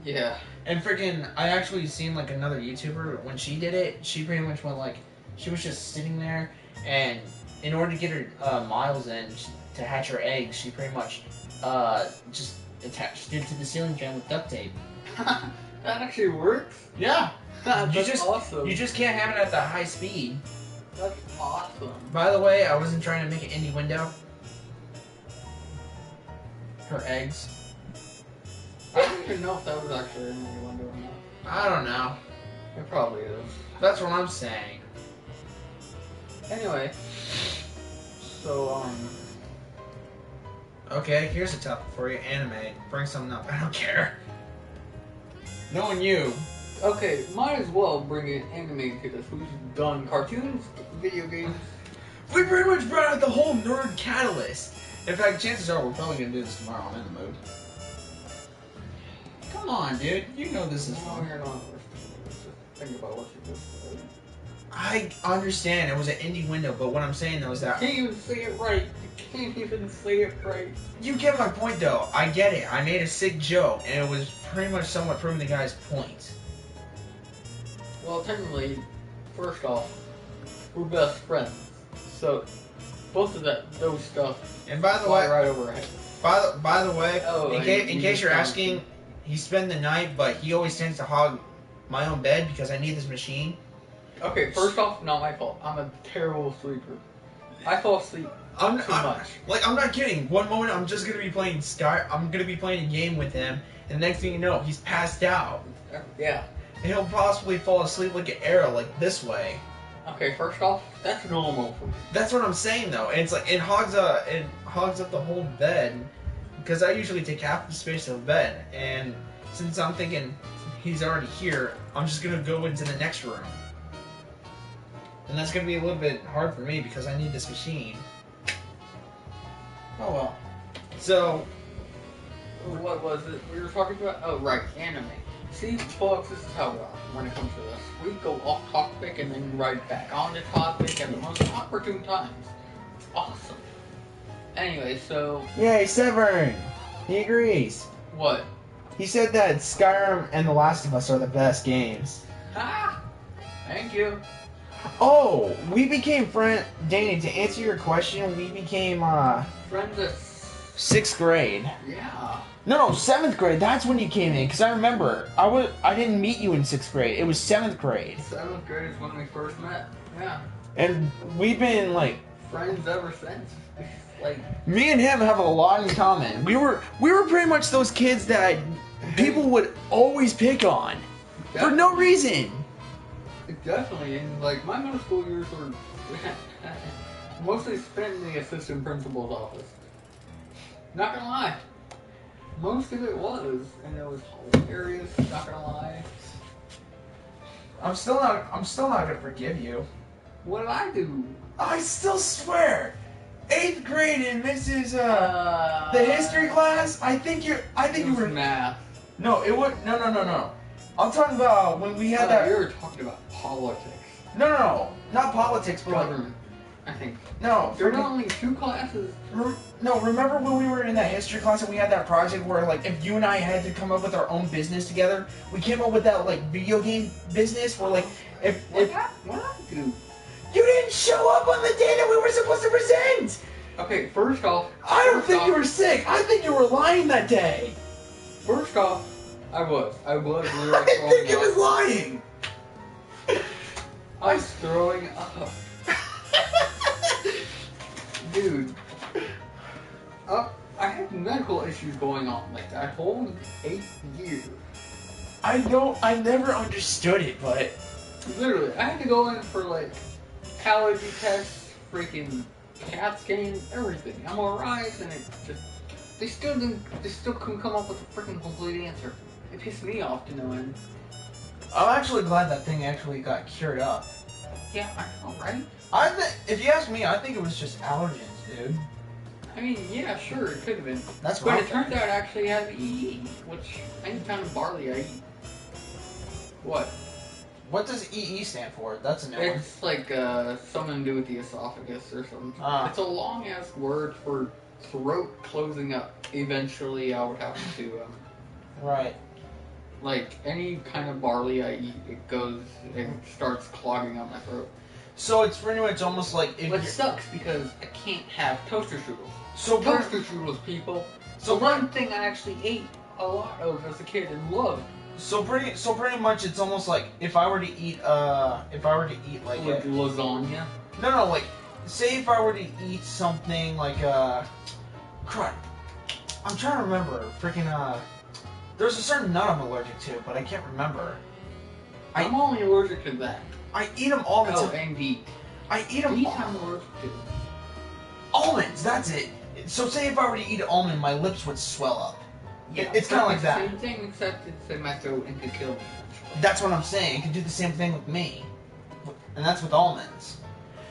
yeah. And freaking, I actually seen like another YouTuber, when she did it, she pretty much went like, she was just sitting there and in order to get her miles in to hatch her eggs, she pretty much just attached it to the ceiling fan with duct tape. That actually works? Yeah. That's awesome. You just can't have it at the high speed. That's awesome. By the way, I wasn't trying to make an indie window. Her eggs. I don't even know if that was actually in the window or not. I don't know. It probably is. That's what I'm saying. Anyway, so Okay, here's a topic for you. Anime. Bring something up. I don't care. Knowing you. okay, might as well bring in anime to this. We've done cartoons, video games. We pretty much brought out the whole nerd catalyst. In fact, chances are we're probably gonna do this tomorrow. I'm in the mood. Come on, dude. You know this is No, fun. you're not. Just think about what you just said. I understand it was an indie window, but what I'm saying though is You that can't even say it right. You can't even say it right. you get my point though. I get it. I made a sick joke, and it was pretty much somewhat proving the guy's point. Well, technically, first off, we're best friends. So, both of those stuff And by the fly way, right over our head. by the way, Oh, in case you're asking, he spent the night, but he always tends to hog my own bed because I need this machine. Okay, first off, not my fault. I'm a terrible sleeper. I fall asleep too much. Like, I'm not kidding. One moment I'm just gonna be playing I'm gonna be playing a game with him, and the next thing you know, he's passed out, Yeah. and he'll possibly fall asleep like an arrow, like this way. Okay, first off, that's normal for me. That's what I'm saying though. And it's like it hogs up the whole bed because I usually take half the space of the bed, and since I'm thinking he's already here, I'm just gonna go into the next room. And that's gonna be a little bit hard for me because I need this machine. Oh well. So, What was it we were talking about? Oh, right, anime. See, folks, this is how we are when it comes to this. We go off topic and then right back on the topic at the most opportune times. It's awesome. Anyway, so yay, Severn! He agrees. what? He said that Skyrim and The Last of Us are the best games. Ah! Thank you. Oh, we became Danny, to answer your question, we became, Friends at 6th grade. yeah. No, 7th grade. That's when you came in. Because I remember, I didn't meet you in 6th grade. It was 7th grade. 7th grade is when we first met. Yeah. And we've been, like, Friends ever since. Like, me and him have a lot in common. We were pretty much those kids that people would always pick on. For no reason. definitely, and like my middle school years were mostly spent in the assistant principal's office. Not gonna lie, most of it was, and it was hilarious. Not gonna lie. I'm still not gonna forgive you. What did I do? I still swear. 8th grade in Mrs. The the history class. I think you were. math. No, it was no. I'm talking about when we had that. You were talking about politics. No, not politics, but like, Government. I think no. there were only 2 classes. No, remember when we were in that history class and we had that project where, like, if you and I had to come up with our own business together, we came up with that, like, video game business where, like, if What did I do? you didn't show up on the day that we were supposed to present. Okay, first off, I don't think you were sick. I think you were lying that day. First off, I was literally I throwing think he up. was lying. I was throwing up. Dude. I had medical issues going on like that whole 8 years. I never understood it, but Literally, I had to go in for like allergy tests, freaking CAT scans, everything. MRIs, and it just they still couldn't come up with a freaking complete answer. It pissed me off to no end. I'm actually glad that thing actually got cured up. Yeah, I know, right? If you ask me, I think it was just allergens, dude. I mean, yeah, sure, it could have been. That's But what it turns out I actually have EE, which any kind of barley I eat. What? What does EE stand for? That's a new one. It's like something to do with the esophagus or something. Ah. It's a long ass word for throat closing up. Eventually, I would have to Right. like any kind of barley I eat, it starts clogging up my throat. So it's pretty much almost like if Which you're- sucks because I can't have toaster strudels. So Toaster strudels, people. So The one thing I actually ate a lot of as a kid and loved. So pretty much it's almost like if I were to eat like Like lasagna. no, like say if I were to eat something like crap. I'm trying to remember freaking there's a certain nut I'm allergic to, but I can't remember. I'm only allergic to that. I eat them all the Oh, time. and beet. I eat them Beet all. I'm allergic to. Almonds, that's it. So say if I were to eat an almond, my lips would swell up. Yeah, It's kind of like that. Same thing, except it's in my throat and could kill me. That's what I'm saying. It could do the same thing with me. And that's with almonds.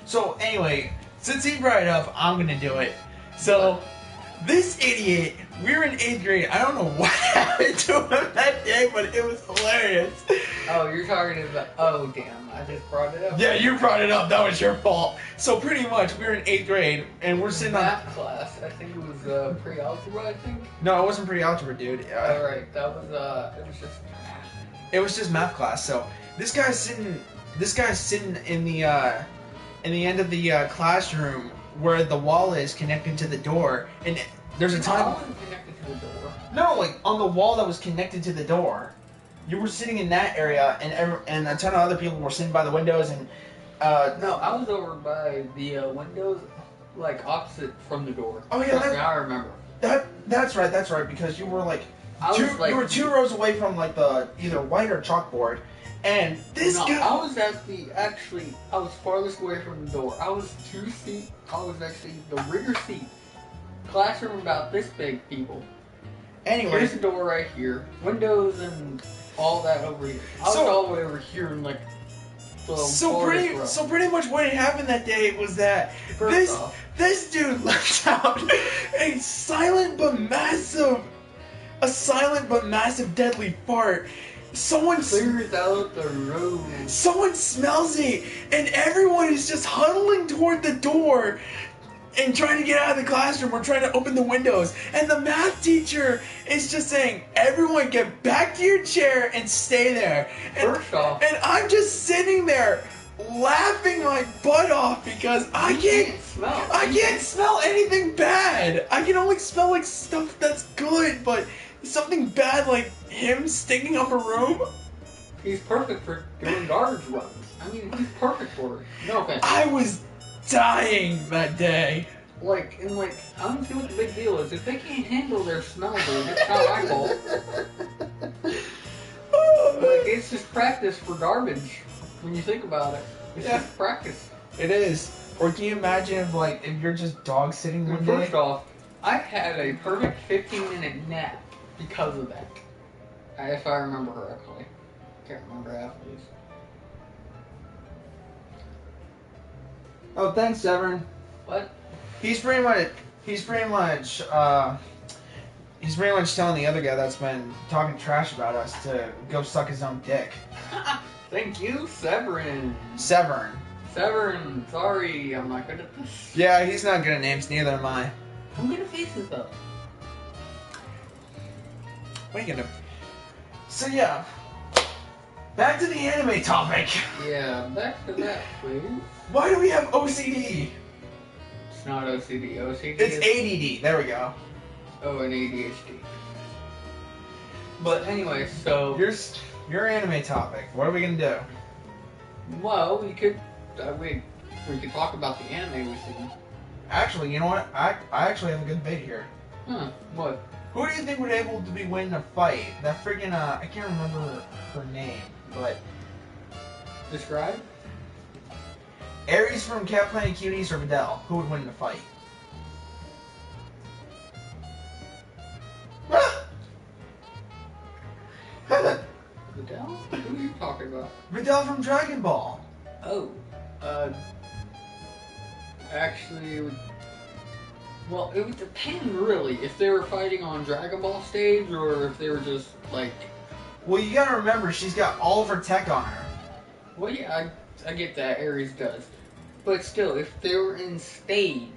So, anyway, since he brought it up, I'm going to do it. So, this idiot, we were in 8th grade. I don't know what happened to him that day, but it was hilarious. Oh, you're talking about... Oh, damn. I just brought it up. Yeah, you brought it up. That was your fault. So, pretty much, we were in 8th grade, and we're sitting on... Math class. I think it was pre-algebra, I think. No, it wasn't pre-algebra, dude. Alright, that was, it was just... It was just math class. So this guy's sitting in the end of the classroom where the wall is connected to the door, and there's a I time. wasn't connected to the door. No, like on the wall that was connected to the door. You were sitting in that area, and a ton of other people were sitting by the windows, and No, I was over by the windows, like opposite from the door. Oh, yeah, Trust that- me, I remember. that's right, because you were like I was like, you were 2 rows away from like the either white or chalkboard, and this no, guy. I was I was farthest away from the door. I was 2 seat. I was actually the rigger seat. Classroom about this big, people. Anyway, Here's the door right here. Windows and all that over here. I was all the way over here in like the farthest row. So pretty much what happened that day was that First off, this dude let out a silent but massive deadly fart. Someone clears out the room. Someone smells it, and everyone is just huddling toward the door and trying to get out of the classroom or trying to open the windows. And the math teacher is just saying, everyone get back to your chair and stay there. First off, And I'm just sitting there laughing my butt off because I can't smell anything bad. I can only smell like stuff that's good, but something bad like him stinking up a room. he's perfect for doing garbage runs. I mean, he's perfect for it. No offense. I was dying that day. Like, I don't see what the big deal is. If they can't handle their smell, dude, it's not my fault. Like, it's just practice for garbage. When you think about it, it's Yeah. just practice. It is. Or can you imagine if you're just dog sitting one First day? off, I had a perfect 15-minute nap because of that. If I remember correctly. Can't remember half of these. Oh, thanks, Severn. What? He's pretty much telling the other guy that's been talking trash about us to go suck his own dick. Thank you, Severin. Severn. Severn, sorry, I'm not good at this. Yeah, he's not good at names, neither am I. I'm good at faces, though. What are you gonna... So yeah, back to the anime topic. Yeah, back to that, please. Why do we have OCD? It's not OCD. OCD It's is... ADD, there we go. Oh, and ADHD. But anyway, so... Your anime topic, what are we gonna do? Well, we could talk about the anime we've seen. Actually, you know what? I actually have a good bait here. Huh, what? Who do you think would be able to be winning a fight? That freaking I can't remember her name, but Describe? Aries from Cat Planet Cuties or Videl? Who would win in a fight? Videl? Who are you talking about? Videl from Dragon Ball. Oh, actually, it would Well, it would depend really if they were fighting on Dragon Ball stage or if they were just like. Well, you gotta remember, she's got all of her tech on her. Well, yeah, I get that Ares does, but still, if they were in stage,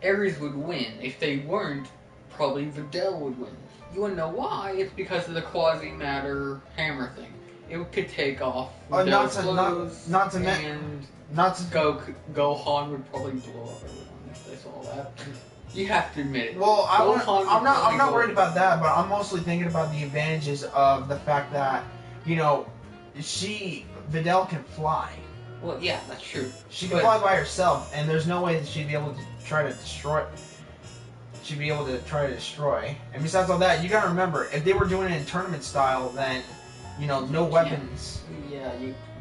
Ares would win. If they weren't, probably Videl would win. You wanna know why? It's because of the quasi-matter hammer thing. It could take off Videl's clothes, not to Gohan would probably blow up everyone if they saw that. You have to admit it. Well, I'm not worried about that, but I'm mostly thinking about the advantages of the fact that, you know, Videl can fly. Well, yeah, that's true. She can fly by herself, and there's no way that she'd be able to try to destroy. And besides all that, you gotta remember, if they were doing it in tournament style, then, you know, no weapons. Yeah,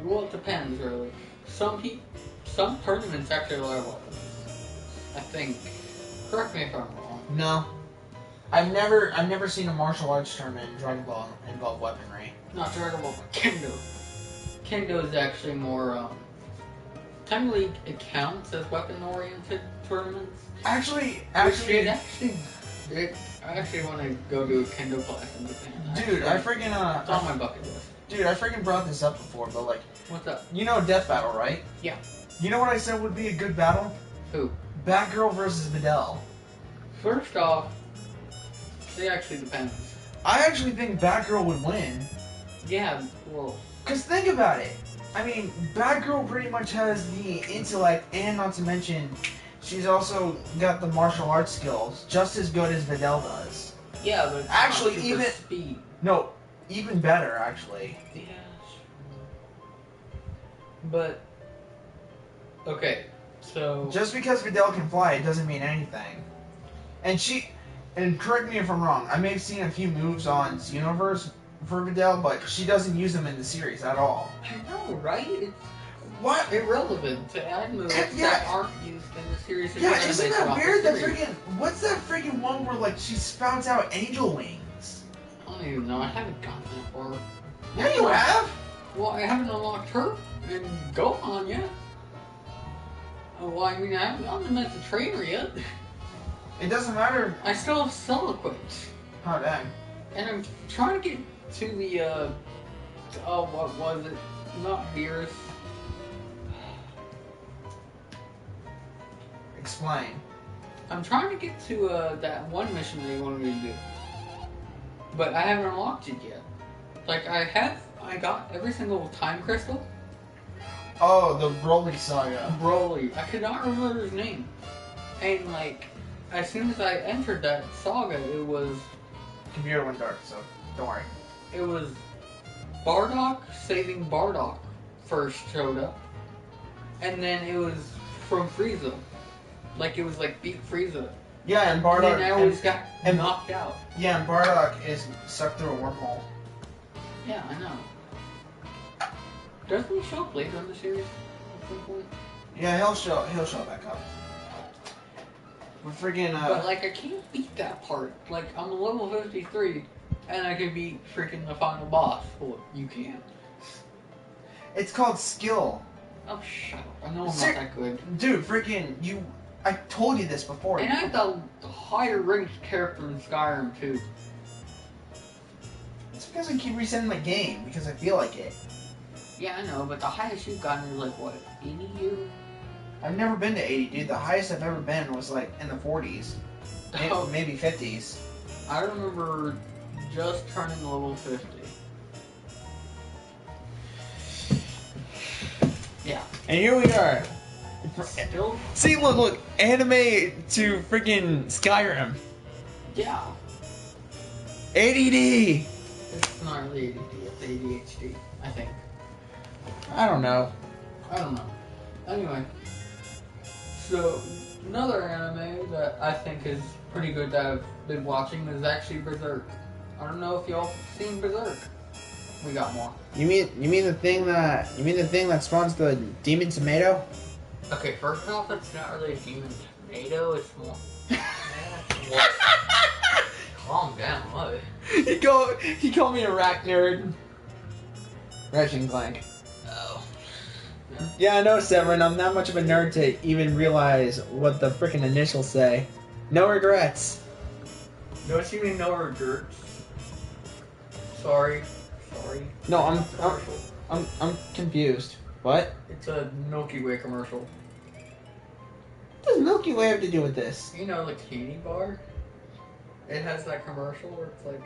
well, it depends really. Some tournaments actually allow weapons. I think. Correct me if I'm wrong. No, I've never seen a martial arts tournament in Dragon Ball involve weaponry. Not Dragon Ball, but Kendo. Kendo is actually more. Technically, it counts as weapon-oriented tournaments. I actually want to go to a Kendo class in Japan. Dude, I freaking it's on my bucket list. Dude, I freaking brought this up before, but like, what's up? You know Death Battle, right? Yeah. You know what I said would be a good battle? Who? Batgirl versus Videl. First off, it actually depends. I actually think Batgirl would win. Yeah, well. Cause think about it. I mean, Batgirl pretty much has the intellect, and not to mention, she's also got the martial arts skills, just as good as Videl does. Yeah, but actually, not even speed. No, even better actually. Yeah. But okay, so just because Videl can fly, it doesn't mean anything. And correct me if I'm wrong, I may have seen a few moves on Xenoverse for Videl, but she doesn't use them in the series at all. I know, right? It's what? Irrelevant to add moves that aren't used in the series. Yeah, isn't that weird? That freaking what's that freaking one where like she spouts out angel wings? I don't even know. I haven't gotten that far. Yeah, you have. Well, I haven't unlocked her and Gohan yet. Well, I mean, I haven't met the trainer yet. It doesn't matter. I still have Cell equipped. Oh dang. And I'm trying to get to the what was it? Not Beerus. Explain. I'm trying to get to that one mission that you wanted me to do, but I haven't unlocked it yet. Like I got every single time crystal. Oh, the Broly saga. Broly. I could not remember his name. And like, as soon as I entered that saga, it was computer went dark, so don't worry. It was Bardock saving Bardock first showed up, and then it was from Frieza. Like it was like beat Frieza. Yeah, and Bardock. And then I always got knocked out. Yeah, and Bardock is sucked through a wormhole. Yeah, I know. Doesn't he show up later in the series at some point? Yeah, he'll show back up. But freaking But like I can't beat that part. Like I'm level 53 and I can beat freaking the final boss. Well, you can't. It's called skill. Oh shut up. I know I'm not that good. Dude, freaking I told you this before. And I'm the higher ranked character in Skyrim too. It's because I keep resetting my game because I feel like it. Yeah, I know, but the highest you've gotten is like, what, 80 years? I've never been to 80, dude. The highest I've ever been was like in the 40s. Maybe 50s. I remember just turning level 50. Yeah. And here we are. Still? See, look. Anime to freaking Skyrim. Yeah. ADD! It's not really ADD, it's ADHD, I think. I don't know. Anyway, so another anime that I think is pretty good that I've been watching is actually Berserk. I don't know if y'all seen Berserk. We got more. You mean the thing that spawns the demon tomato? Okay, first off, it's not really a demon tomato. It's more. Calm down, what? He called me a rat nerd. Ratchet and Clank. Oh. Yeah, I know, Severin. I'm not much of a nerd to even realize what the frickin' initials say. No regrets. Don't you mean no regrets? Sorry. No, Commercial. I'm confused. What? It's a Milky Way commercial. What does Milky Way have to do with this? You know the candy bar? It has that commercial where it's like,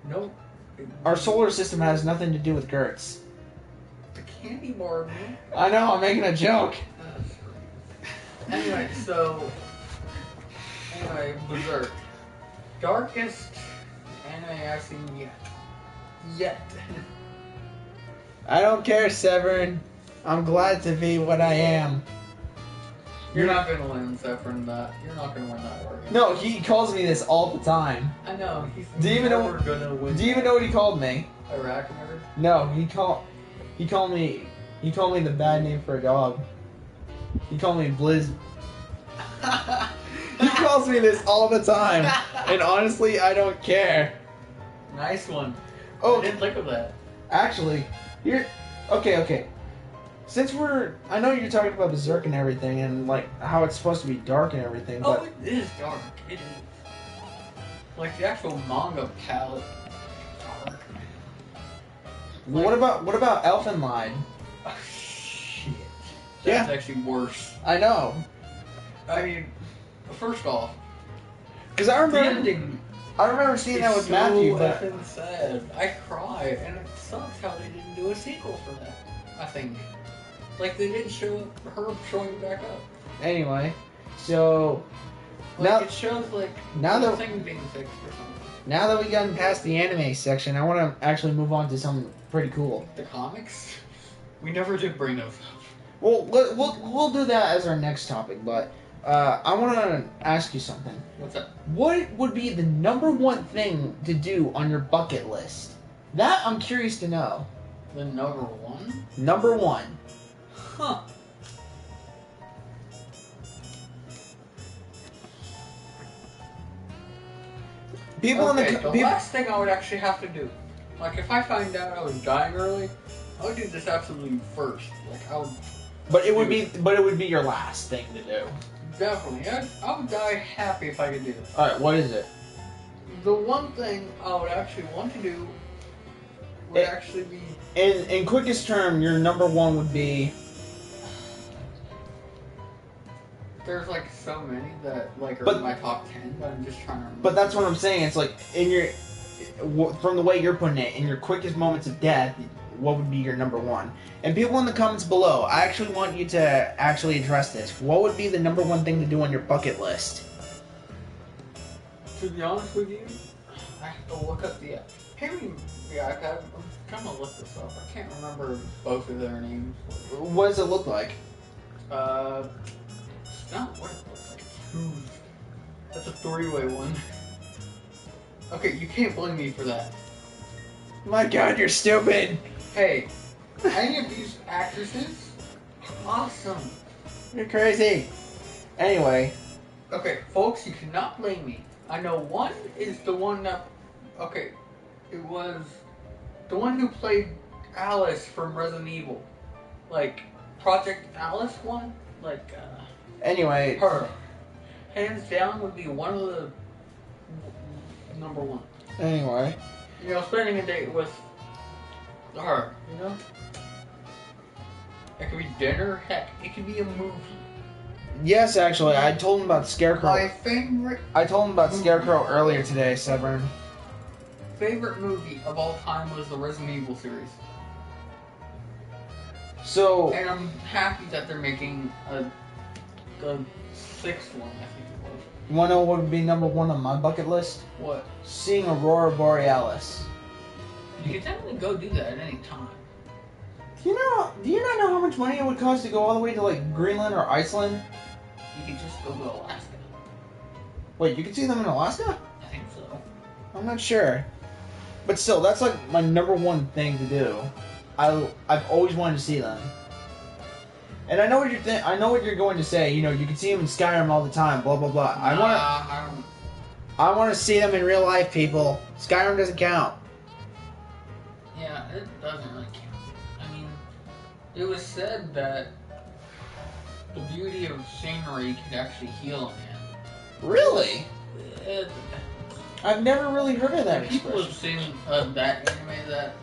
nope. Our solar system has nothing to do with Gertz. The candy bar, man. I know, I'm making a joke. Anyway, Berserk. Darkest anime I've seen yet. I don't care, Severin. I'm glad to be what I am. You're not gonna win, Zephyrin, that. You're not gonna win that argument. No, he calls me this all the time. I know, he's Do you even know never gonna win. Do you even know what he called me? Iraq nerd? No, he called me the bad name for a dog. He called me Blizz. He calls me this all the time, and honestly, I don't care. Nice one. Oh, I didn't think of that. actually, okay. Since I know you're talking about Berserk and everything, and like how it's supposed to be dark and everything, Oh, but it is dark. It is. Like the actual manga palette. Dark. what about Elfenlied? Oh, shit. Yeah. That's actually worse. I know, I mean, first off, because I the remember ending seeing that is with so Matthew, but effing sad. I cried, and it sucks how they didn't do a sequel for that. I think. Like they didn't show her showing back up. anyway, so Like Now- it shows like now the that- thing being fixed or something. now that we've gotten past the anime section, I want to actually move on to something pretty cool. The comics? We never did bring those up. Well, we'll do that as our next topic, but I want to ask you something. What's up? What would be the number one thing to do on your bucket list? That I'm curious to know. The number one? Number one. Huh. People Okay, in the the people, last thing I would actually have to do, like if I find out I was dying early, I would do this absolutely first. Like I would but it would be your last thing to do. definitely, I would die happy if I could do this. All right, what is it? The one thing I would actually want to do would It- actually be In quickest term, your number one would be. there's like so many that like are But- in my top 10, but I'm just trying to remember. But that's what I'm saying. It's like from the way you're putting it, in your quickest moments of death, what would be your number one? And people in the comments below, I actually want you to actually address this. What would be the number one thing to do on your bucket list? To be honest with you, I have to look up the iPad. I'm trying to look this up. I can't remember both of their names. What does it look like? It's not what it looks like. That's a three-way one. Okay, you can't blame me for that. My God, you're stupid. Hey, any of these actresses, awesome. You're crazy. Anyway, Okay, folks, you cannot blame me. I know one is the one that. Okay, it was the one who played Alice from Resident Evil, like Project Alice one, like anyway, her. Hands down would be one of the number one. anyway. You know, spending a date with her. You know, it could be dinner. Heck, it could be a movie. Yes, actually, I told him about Scarecrow. My favorite I told him about Scarecrow earlier today, Severn. movie of all time was the Resident Evil series. So, And I'm happy that they're making the sixth one, I think it was. you wanna know what would be number one on my bucket list? What? Seeing Aurora Borealis. You can definitely go do that at any time. Do you not know how much money it would cost to go all the way to like Greenland or Iceland? You can just go to Alaska. Wait, you can see them in Alaska? I think so. I'm not sure. But still, that's like my number one thing to do. I've always wanted to see them. And I know what I know what you're going to say. You know, you can see them in Skyrim all the time. Blah blah blah. I want to see them in real life, people. Skyrim doesn't count. Yeah, it doesn't really count. I mean, it was said that the beauty of scenery can actually heal a man. Really? Uh, I've never really heard of that People have expression. seen that anime that,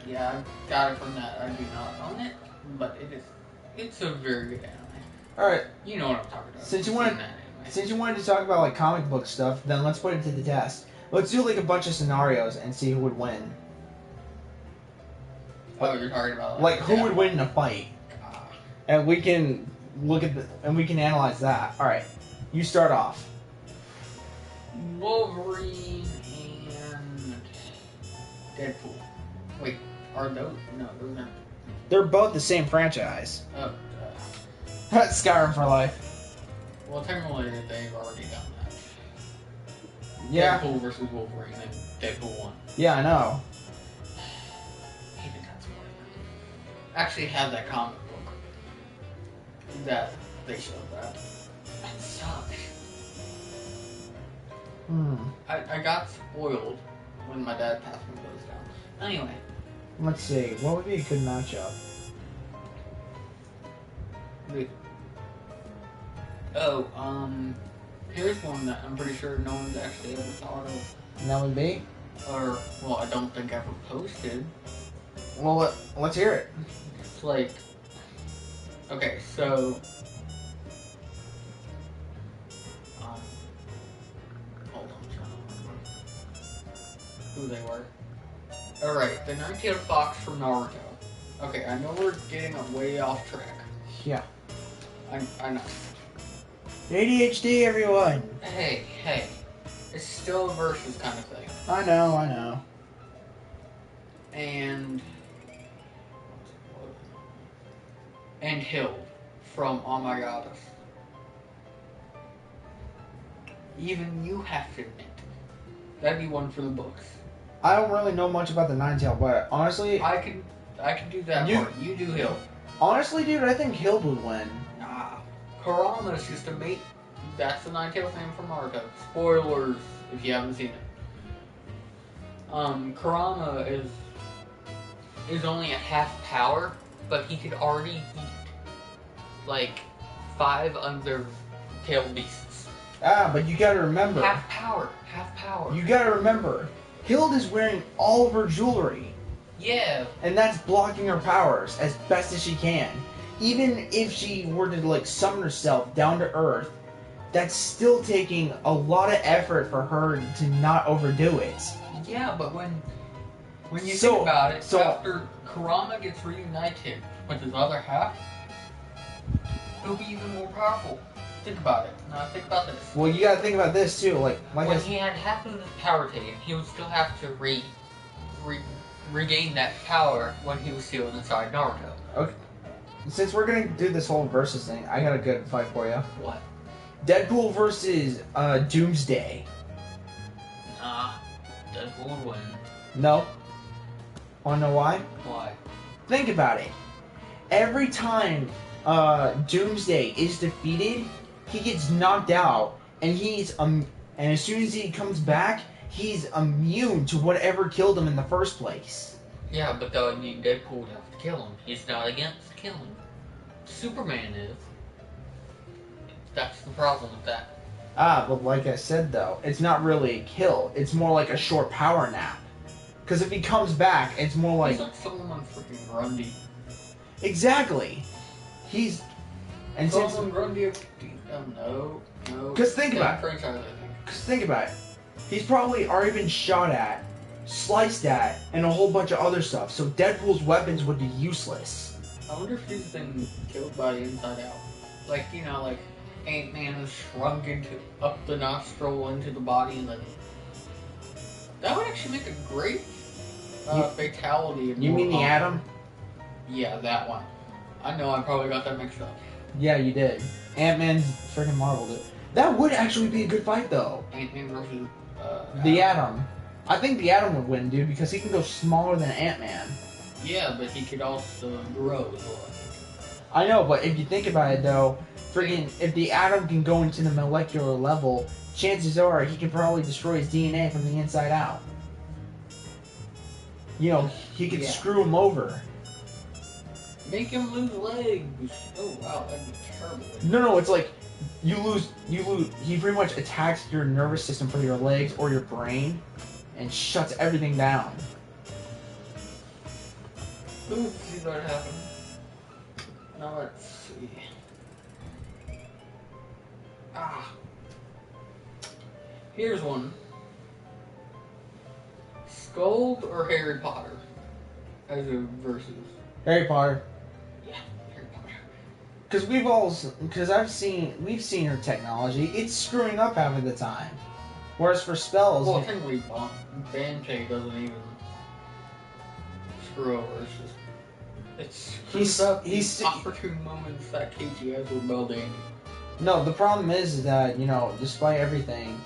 yeah, I got it from that. I do not own it, but it's a very good anime. Alright, You know what I'm talking about. Since you You've wanted- seen that anime. since you wanted to talk about like comic book stuff, then let's put it to the test. Let's do like a bunch of scenarios and see who would win. Oh, you're talking about Like who would win in a fight, and we can look at and we can analyze that. All right, you start off. Wolverine and Deadpool. Wait, are those? No, those aren't. They're both the same franchise. Oh, Skyrim for life. well, technically they've already done that. Yeah. Deadpool versus Wolverine and Deadpool 1. Yeah, I know. Even that's more. Actually, have that comic book that they showed that. That sucks. I got spoiled when my dad passed me those down. Anyway. Let's see. What would be a good matchup? Here's one that I'm pretty sure no one's actually ever thought of. And that would be. Or, well, I don't think ever posted. Well, let's hear it. It's like, okay, so, hold on, I'm trying to remember who they were. Alright, the 19 Fox from Naruto. Okay, I know we're getting way off track. Yeah. I know. ADHD, everyone. Hey, it's still a versus kind of thing. I know. And Hill from Oh My Goddess. Even you have to admit, that'd be one for the books. I don't really know much about the Ninetale, but honestly, I can do that part. You do Hill. honestly, dude, I think Hill would win. Nah. Kurama is just a mate. That's the Ninetales name from Naruto. Spoilers if you haven't seen it. Kurama is only at half power, but he could already beat like 5 other tailed beasts. Ah, but you gotta remember. Half power. You gotta remember. Hild is wearing all of her jewelry, Yeah. and that's blocking her powers as best as she can. Even if she were to like summon herself down to earth, that's still taking a lot of effort for her to not overdo it. Yeah, but when you So- think about it, so- after Kurama gets reunited with his other half, he'll be even more powerful. Think about it. Now think about this. Well, you gotta think about this too. Like I When said, he had half of his power taken, he would still have to regain that power when he was still inside Naruto. okay. Since we're gonna do this whole versus thing, I got a good fight for you. What? Deadpool versus Doomsday. Nah, Deadpool would win. No. Wanna know why? Why? Think about it. Every time Doomsday is defeated, he gets knocked out, and and as soon as he comes back, he's immune to whatever killed him in the first place. Yeah, but that would mean Deadpool would have to kill him. He's not against killing. Superman is. That's the problem with that. Ah, but like I said though, it's not really a kill. It's more like a short power nap. Because if he comes back, it's more like... He's like Solomon freaking Grundy. Exactly. He's... And since... Solomon Grundy... no. 'Cause think about it. Franchise, I think. Because think about it. He's probably already been shot at, sliced at, and a whole bunch of other stuff. So Deadpool's weapons would be useless. I wonder if he's been killed by Inside Out. Like, you know, like Ant-Man is shrunk up the nostril into the body and then... That would actually make a great fatality. You mean the Atom? Yeah, that one. I know I probably got that mixed up. Yeah, you did. Ant-Man's freaking marveled it. That would actually be a good fight, though. Ant-Man versus... The Atom. I think the Atom would win, dude, because he can go smaller than Ant-Man. Yeah, but he could also grow as well, I think. I know, but if you think about it, though, freaking, if the Atom can go into the molecular level, chances are he can probably destroy his DNA from the inside out. You know, he could screw him over. Make him lose legs. Oh, wow, that'd be terrible. No, it's like, you lose. He pretty much attacks your nervous system for your legs or your brain, and shuts everything down. Ooh, see what happened. Now let's see. Ah. Here's one. Scold or Harry Potter? As a versus. Harry Potter. Yeah, Harry Potter. We've seen her technology. It's screwing up half of the time. Whereas for spells, Well, technically, Bante doesn't even screw over. It screws up he's opportune moments that Casey has with Beldane. no. The problem is that despite everything,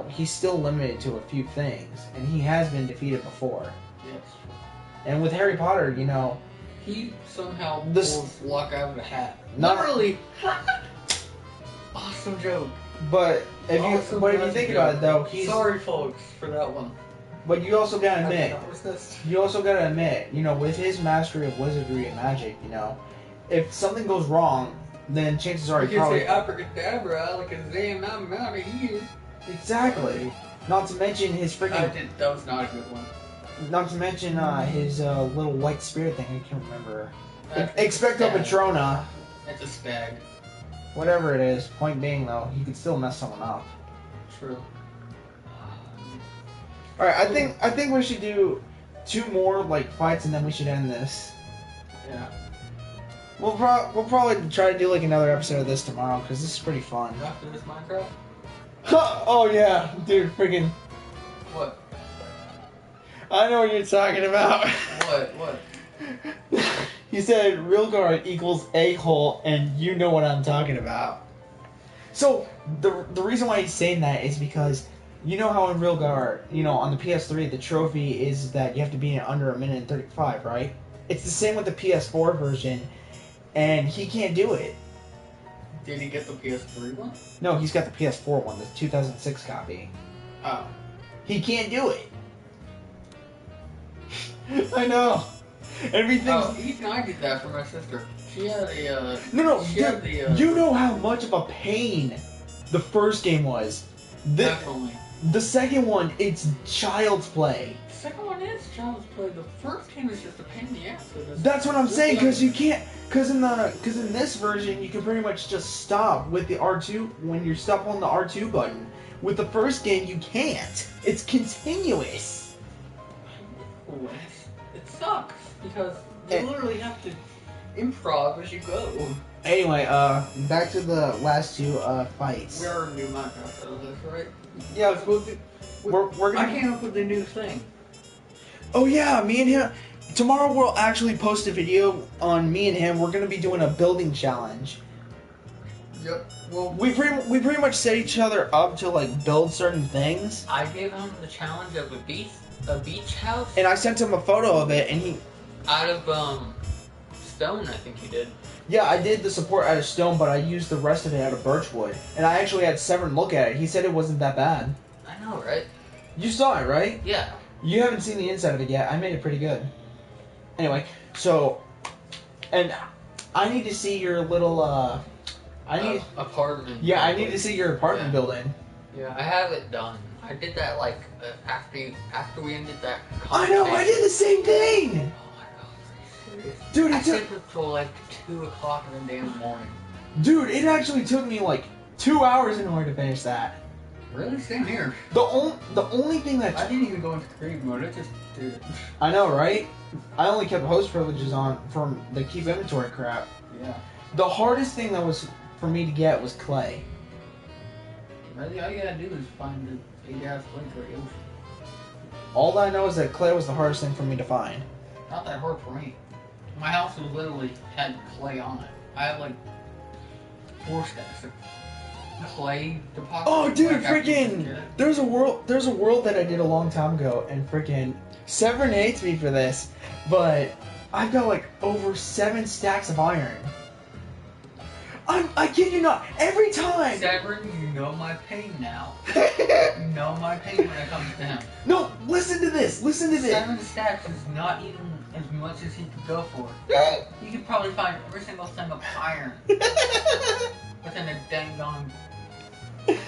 he's still limited to a few things, and he has been defeated before. Yes. And with Harry Potter, he somehow This- pulls luck out of a hat. Not- Literally. Awesome joke. but if Awesome you think about it though, he's. Sorry, folks, for that one. But you also gotta admit, That was this. with his mastery of wizardry and magic, if something goes wrong, then chances are You he can probably say abracadabra, like a zam, I'm out of here. exactly. Not to mention his freaking. That was not a good one. Not to mention his little white spirit thing. I can't remember. That's Expecto stag. Patrona, That's a stag. whatever it is. Point being, though, he could still mess someone up. True. All right, I think we should do 2 more fights, and then we should end this. Yeah. We'll probably try to do another episode of this tomorrow because this is pretty fun. After this Minecraft? Oh yeah, dude, freaking! What? I know what you're talking about. What? He said real guard equals a-hole, and you know what I'm talking about. So the reason why he's saying that is because you know how in real guard, on the PS3, the trophy is that you have to be in under 1:35, right? It's the same with the PS4 version, and he can't do it. Did he get the PS3 one? No, he's got the PS4 one, the 2006 copy. Oh. He can't do it. I know. Everything's... Oh, even I did that for my sister. She had a, No, she dude, had the, you know how much of a pain the first game was. Definitely. The second one, it's child's play. The second one is child's play. The first game is just a pain in the ass. That's what I'm saying, because you can't... Because in this version, you can pretty much just stop with the R2 when you're stuck on the R2 button. With the first game, you can't. It's continuous. It sucks because you literally have to improv as you go. Anyway, back to the last 2 fights. We are a new Minecraft out of this, right? Yeah, we're gonna... I came up with a new thing. Oh yeah, me and him... Tomorrow we'll actually post a video on me and him. We're gonna be doing a building challenge. Yep. Well, We pretty much set each other up to build certain things. I gave him the challenge of a beach house. And I sent him a photo of it, and he... Out of stone, I think he did. Yeah, I did the support out of stone, but I used the rest of it out of birchwood. And I actually had Severn look at it. He said it wasn't that bad. I know, right? You saw it, right? Yeah. You haven't seen the inside of it yet. I made it pretty good. Anyway, so... And I need to see your little, apartment. Yeah, I need to see your apartment building. Yeah, I have it done. I did that after we ended that I know, I did the same thing! Oh my god, are you serious? Dude, I it took... stayed up till 2 o'clock in the damn morning. Dude, it actually took me 2 hours in order to finish that. Really? Same here. The only thing that... I didn't even go into creative mode, I just did it. I know, right? I only kept host privileges on from the keep inventory crap. Yeah. The hardest thing that was for me to get was clay. Really, all you gotta do is find the big ass link or ocean. All I know is that clay was the hardest thing for me to find. Not that hard for me. My house was literally had clay on it. I had 4 stacks of clay deposits. Oh, dude, after you freaking! get it. There's a world that I did a long time ago, and freaking Severn hates me for this, but I've got over 7 stacks of iron. I kid you not. Every time. Severn, you know my pain now. You know my pain when it comes to him. No, listen to this. Listen to this. 7 stacks is not even as much as he could go for. He could probably find every single thing of iron. within a dang on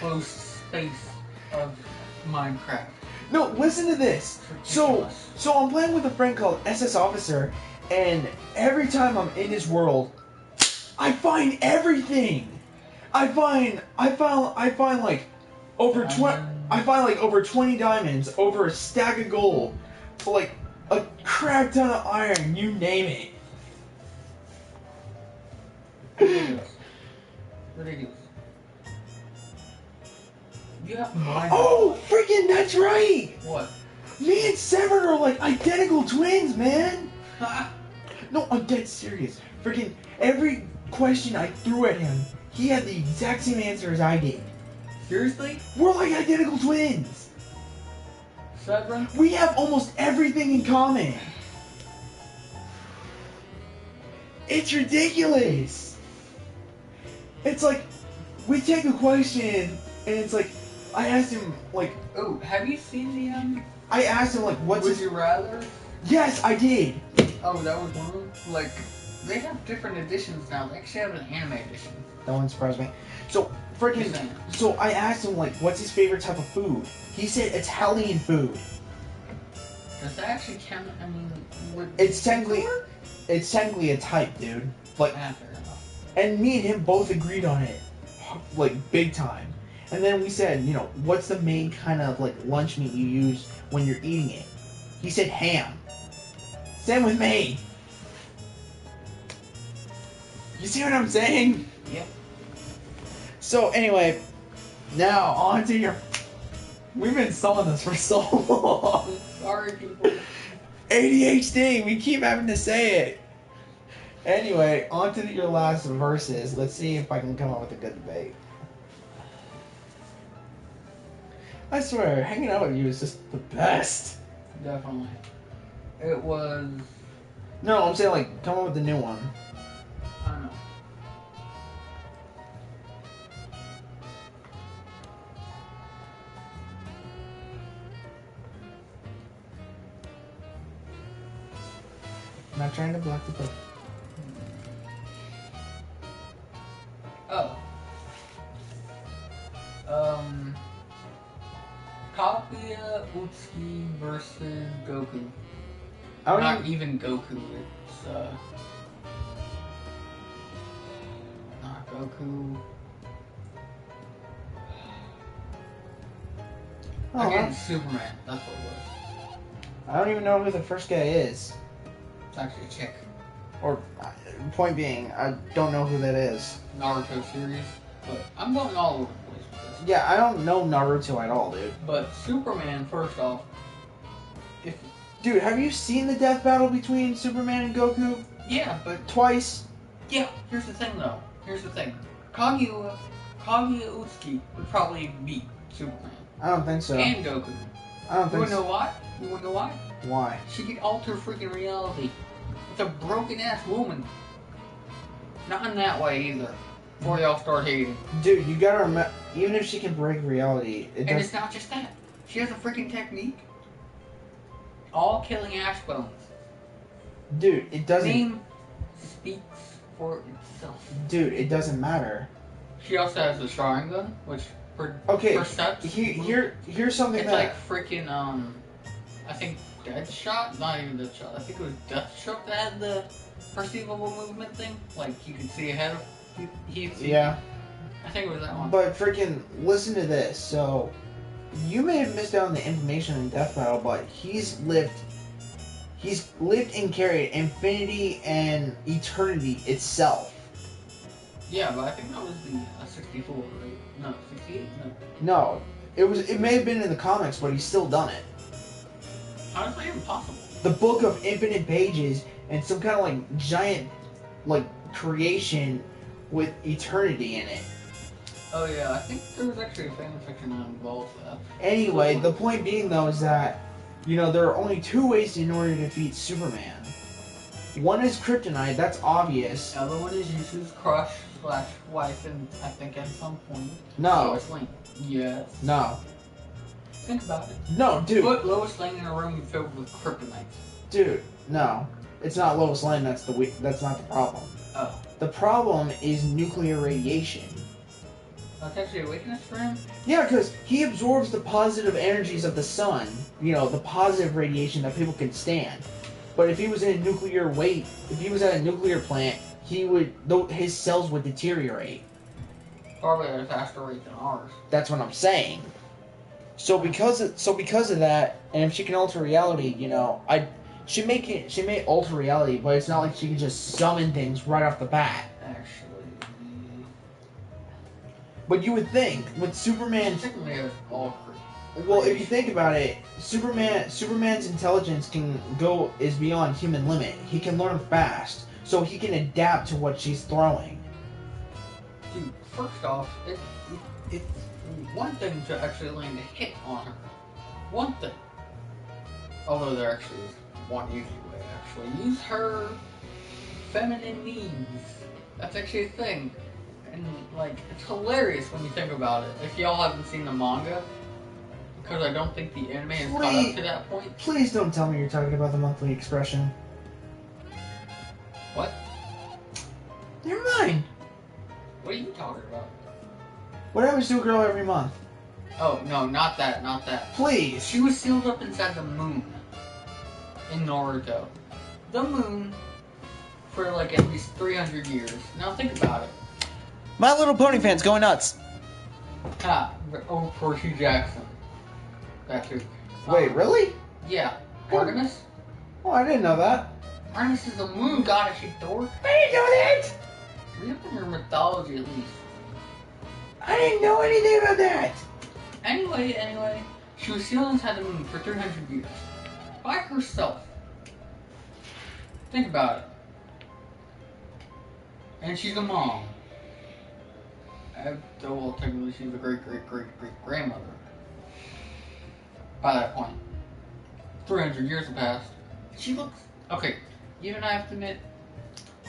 close space of Minecraft. No, listen to this. So I'm playing with a friend called SS Officer, and every time I'm in his world, I find everything. I find like over 20 diamonds, over a stack of gold, like a crap ton of iron, you name it. Ridiculous. Ridiculous. You have to mine. Oh, freaking, that's right! What? Me and Severn are like identical twins, man! No, I'm dead serious. Freaking, every question I threw at him, he had the exact same answer as I did. Seriously? We're like identical twins! Severn? We have almost everything in common! It's ridiculous! It's like, we take a question, and it's like, I asked him, like... Oh, have you seen the, I asked him, like, what's Would his... You Rather? Yes, I did! Oh, that was one of them? Like, they have different editions now. They actually have an anime edition. That one surprised me. So, freaking... So, I asked him, like, what's his favorite type of food? He said Italian food. Does that actually count? I mean, would... It's technically a type, dude. Like, fair enough. and me and him both agreed on it. Like, big time. And then we said, you know, what's the main kind of, like, lunch meat you use when you're eating it? He said ham. Same with me. You see what I'm saying? Yep. So, anyway, now on to your... We've been selling this for so long. Sorry, people. ADHD, we keep having to say it. Anyway, on to your last verses. Let's see if I can come up with a good debate. I swear, hanging out with you is just the best. Definitely. It was... No, I'm saying, like, come up with a new one. I don't know. I'm not trying to block the book. Oh. Kaguya Utsuki versus Goku. I don't Not even... even Goku, it's, not Goku. Oh, Again, Superman, that's what it was. I don't even know who the first guy is. It's actually a chick. Or, point being, I don't know who that is. Naruto series, but I'm going all over the place with this. Yeah, I don't know Naruto at all, dude. But Superman, first off, if... Dude, have you seen the death battle between Superman and Goku? Yeah, but... Twice? Yeah, here's the thing, though. Here's the thing. Kaguya Utsuki would probably beat Superman. I don't think so. And Goku. I don't You think wanna know so. why? You wanna know why? Why? She could alter freaking reality. It's a broken-ass woman. Not in that way, either. Before y'all start hating. Dude, you gotta remember, even if she can break reality, it And does... it's not just that. She has a freaking technique. All killing ash bones. Dude, it doesn't... Name speaks for itself. Dude, it doesn't matter. She also has the Sharingan gun, which Okay, percepts. here's something It's that... like freaking, I think Deadshot? Not even Deadshot. I think it was Deathstroke that had the perceivable movement thing. Like, you could see ahead of Yeah. I think it was that one. But freaking, listen to this. So, you may have missed out on the information in Death Battle, but he's lived and carried infinity and eternity itself. Yeah, but I think that was the 64, right? No, 68? No, No. it may have been in the comics, but he's still done it. How is that even possible? The book of infinite pages and some kind of like giant like creation with eternity in it. Oh yeah, I think there was actually a fan fiction that involved that. Anyway, the point being though is that, you know, there are only two ways in order to defeat Superman. One is kryptonite, that's obvious. The other one is Yusuf's crush/wife, and I think at some point. No. Lois Lane. Yes. No. Think about it. No, dude. Put Lois Lane in a room filled with kryptonite. Dude, no. It's not Lois Lane, that's not the problem. Oh. The problem is nuclear radiation. That's actually a weakness for him? Yeah, because he absorbs the positive energies of the sun. You know, the positive radiation that people can stand. But if he was in a nuclear if he was at a nuclear plant, his cells would deteriorate. Probably at a faster rate than ours. That's what I'm saying. So because of that, and if she can alter reality, you know, she may alter reality, but it's not like she can just summon things right off the bat. Actually, But you would think with Superman. technically it's all Well, if you think about it, Superman's intelligence is beyond human limit. He can learn fast, so he can adapt to what she's throwing. Dude, first off, it's one thing to actually land a hit on her. One thing. Although there actually is one easy way, actually. Use her feminine means. That's actually a thing. And, like, it's hilarious when you think about it. If y'all haven't seen the manga, because I don't think the anime has caught up to that point. Please don't tell me you're talking about the monthly expression. What? Never mind. What are you talking about? What happens to a girl every month? Oh, no, not that, not that. Please. She was sealed up inside the moon in Naruto. The moon for like at least 300 years. Now think about it. My Little Pony fans going nuts. Oh, Percy Jackson. That too. Wait, really? Yeah. Artemis? Oh, I didn't know that. Artemis is the moon goddess, you dork. I didn't know that. Read up in your mythology at least. I didn't know anything about that. Anyway, she was sealed inside the moon for 300 years. By herself. Think about it. And she's a mom. Well, technically she's a great-great-great-great-grandmother. By that point. 300 years have passed. She looks... Okay, even I have to admit,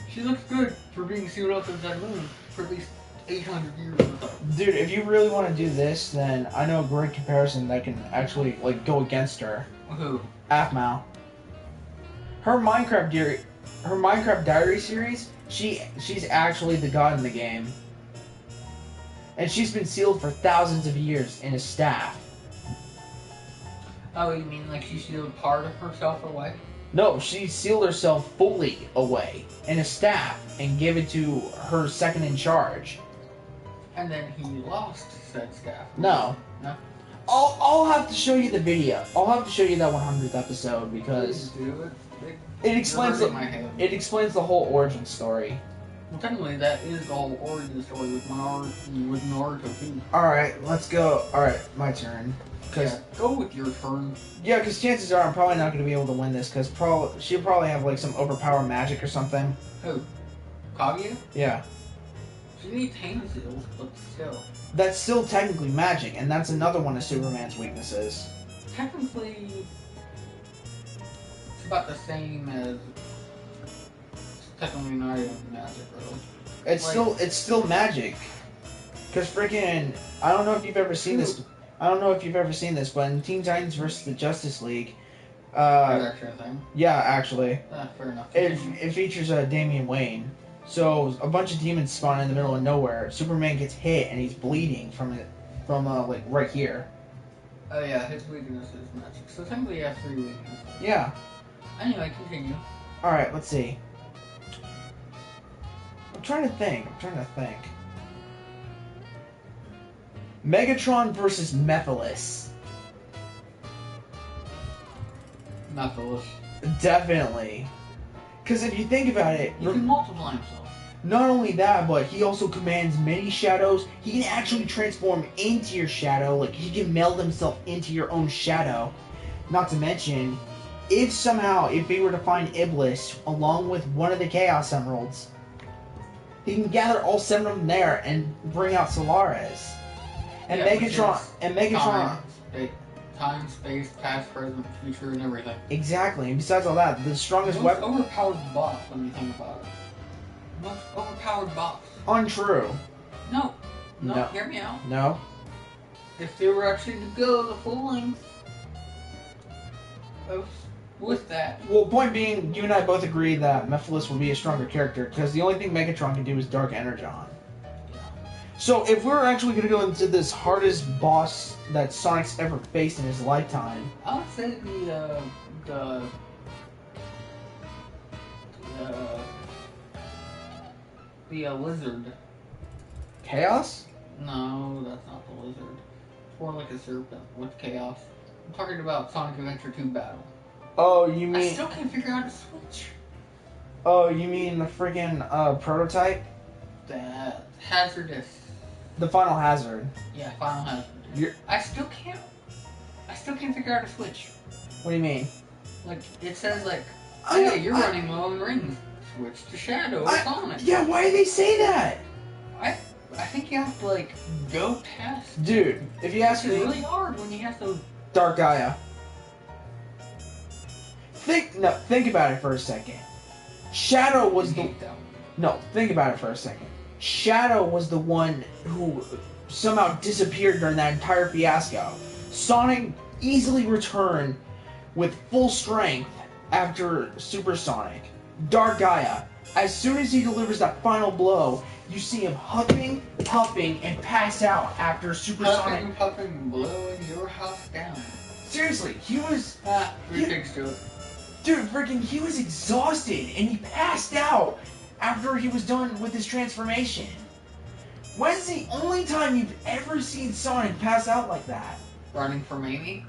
she looks good for being sealed up inside the moon for at least 800 years or so. Dude, if you really want to do this, then I know a great comparison that can actually, like, go against her. Who? Aphmau. Her Minecraft Diary series, she's actually the god in the game. And she's been sealed for thousands of years in a staff. Oh, you mean like she sealed part of herself away? No, she sealed herself fully away in a staff and gave it to her second in charge. And then he lost said staff. No. No? I'll have to show you the video. I'll have to show you that 100th episode because Please do it. it explains the whole origin story. Well, technically, that is the whole origin story with Naruto too. Alright, let's go. Alright, my turn. Yeah, go with your turn. Yeah, because chances are I'm probably not going to be able to win this because she'll probably have like some overpowered magic or something. Who? Kaguya? Yeah. She needs hand seals, but still. That's still technically magic, and that's another one of Superman's weaknesses. Technically, it's about the same as... It's technically not even magic, really. It's still magic. Because freaking, I don't know if you've ever seen this. But in Teen Titans vs. the Justice League, That's actually a thing. yeah, actually, Fair enough. it features Damian Wayne. So a bunch of demons spawn in the middle of nowhere. Superman gets hit and he's bleeding from like right here. Oh yeah, his weakness is magic. So technically he has 3 weaknesses. Yeah. Anyway, continue. All right, let's see. I'm trying to think. Megatron versus Mephiles. Mephiles. Definitely. Because if you think about it, He can multiply himself. not only that, but he also commands many shadows. He can actually transform into your shadow. Like, he can meld himself into your own shadow. Not to mention, if we were to find Iblis along with one of the Chaos Emeralds, he can gather all 7 of them there and bring out Solaris. And Yeah, Megatron... Time, space, past, present, future, and everything. Exactly. And besides all that, the strongest weapon... overpowered boss when you think about it. Most overpowered boss. Untrue. No, No. hear me out. No. If they were actually to go the full length with that. Well, point being, you and I both agree that Mephiles would be a stronger character, because the only thing Megatron can do is Dark Energon. So if we're actually gonna go into this hardest boss that Sonic's ever faced in his lifetime, I would say the lizard. Chaos? No, that's not the lizard. It's more like a serpent with chaos. I'm talking about Sonic Adventure 2 Battle. Oh, you I mean? still can't figure out a switch. Oh, you mean the friggin' prototype? That hazardous. The Final Hazard. Yeah, Final Hazard. You're, I still can't figure out a switch. what do you mean? Like it says like, I know- hey, you're running low on rings. Switch to Shadow or Sonic. Yeah, why do they say that? I think you have to like go past. Dude, if you ask It's me, really hard when you have to. Dark Gaia. Think about it for a second. Shadow was the hate that one. no. Think about it for a second. Shadow was the one who somehow disappeared during that entire fiasco. Sonic easily returned with full strength after Supersonic. Dark Gaia. As soon as he delivers that final blow, you see him huffing, puffing, and pass out after Supersonic. Puffing, blowing your house down. Seriously, he was. We fixed it. Dude, freaking, he was exhausted and he passed out after he was done with his transformation. When's the only time you've ever seen Sonic pass out like that? Running from Amy?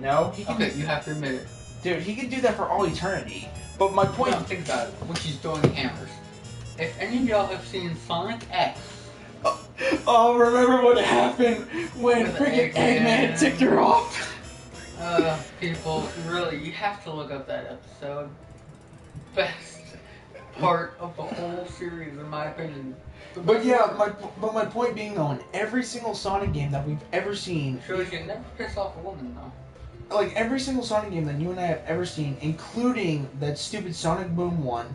No, he can. Okay, you have to admit it. Dude, he can do that for all eternity. But my point. No, think about it. When she's doing hammers. If any of y'all have seen Sonic X, Oh, remember what happened when With freaking Eggman. Eggman ticked her off? people, really, you have to look up that episode. Best part of the whole series, in my opinion. But yeah, my point being though, in every single Sonic game that we've ever seen, Shows you never piss off a woman, though. like every single Sonic game that you and I have ever seen, including that stupid Sonic Boom one,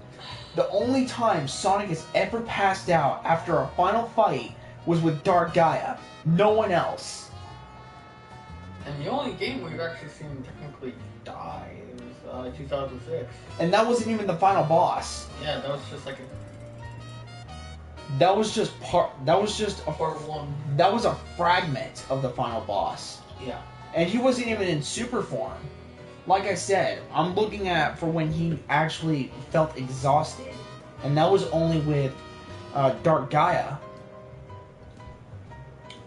the only time Sonic has ever passed out after a final fight was with Dark Gaia. No one else. And the only game we've actually seen technically die was 2006. And that wasn't even the final boss. Yeah, that was just like That was just a part one. that was a fragment of the final boss. Yeah. And he wasn't even in super form. Like I said, I'm looking at for when he actually felt exhausted. And that was only with Dark Gaia.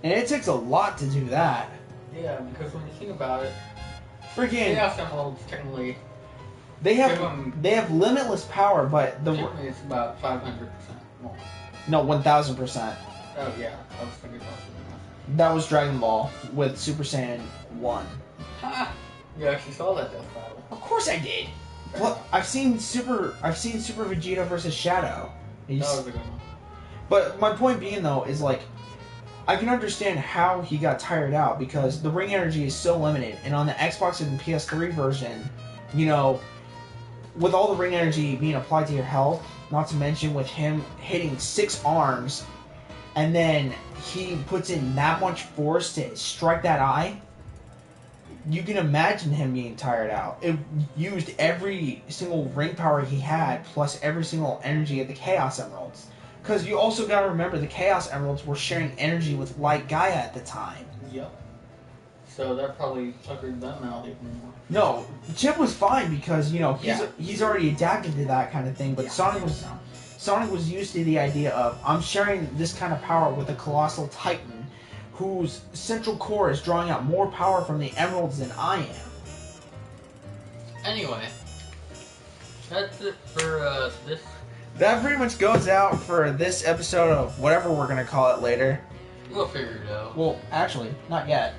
And it takes a lot to do that. Yeah, because when you think about it, Freaking, Chaos Emeralds technically, they give have 'em- limitless power, but technically it's about 500% more. no 1000%. Oh yeah, I was thinking about something That was Dragon Ball with Super Saiyan 1. else. Ha! You actually saw that death battle. Of course I did. Well, I've seen Super Vegeta versus Shadow. That was a good one. But my point being though is like, I can understand how he got tired out because the ring energy is so limited, and on the Xbox and PS3 version, you know, with all the ring energy being applied to your health, not to mention with him hitting 6 arms, and then he puts in that much force to strike that eye, you can imagine him being tired out. It used every single ring power he had, plus every single energy of the Chaos Emeralds. Because you also gotta remember the Chaos Emeralds were sharing energy with Light Gaia at the time. Yep. So that probably tuckered them out even more. No, Chip was fine because, you know, Yeah. he's already adapted to that kind of thing, but Yeah. Sonic was used to the idea of, I'm sharing this kind of power with a colossal titan whose central core is drawing out more power from the emeralds than I am. Anyway, that's it for this. That pretty much goes out for this episode of whatever we're gonna call it later. We'll figure it out. Well, actually, not yet.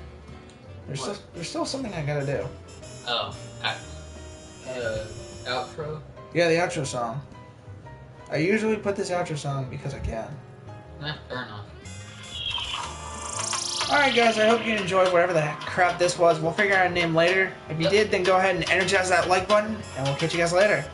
What? There's still something I gotta do. Oh, outro. Yeah, the outro song. I usually put this outro song because I can. Nah, fair enough. Alright guys, I hope you enjoyed whatever the crap this was. We'll figure out a name later. If you did, then go ahead and energize that like button, and we'll catch you guys later.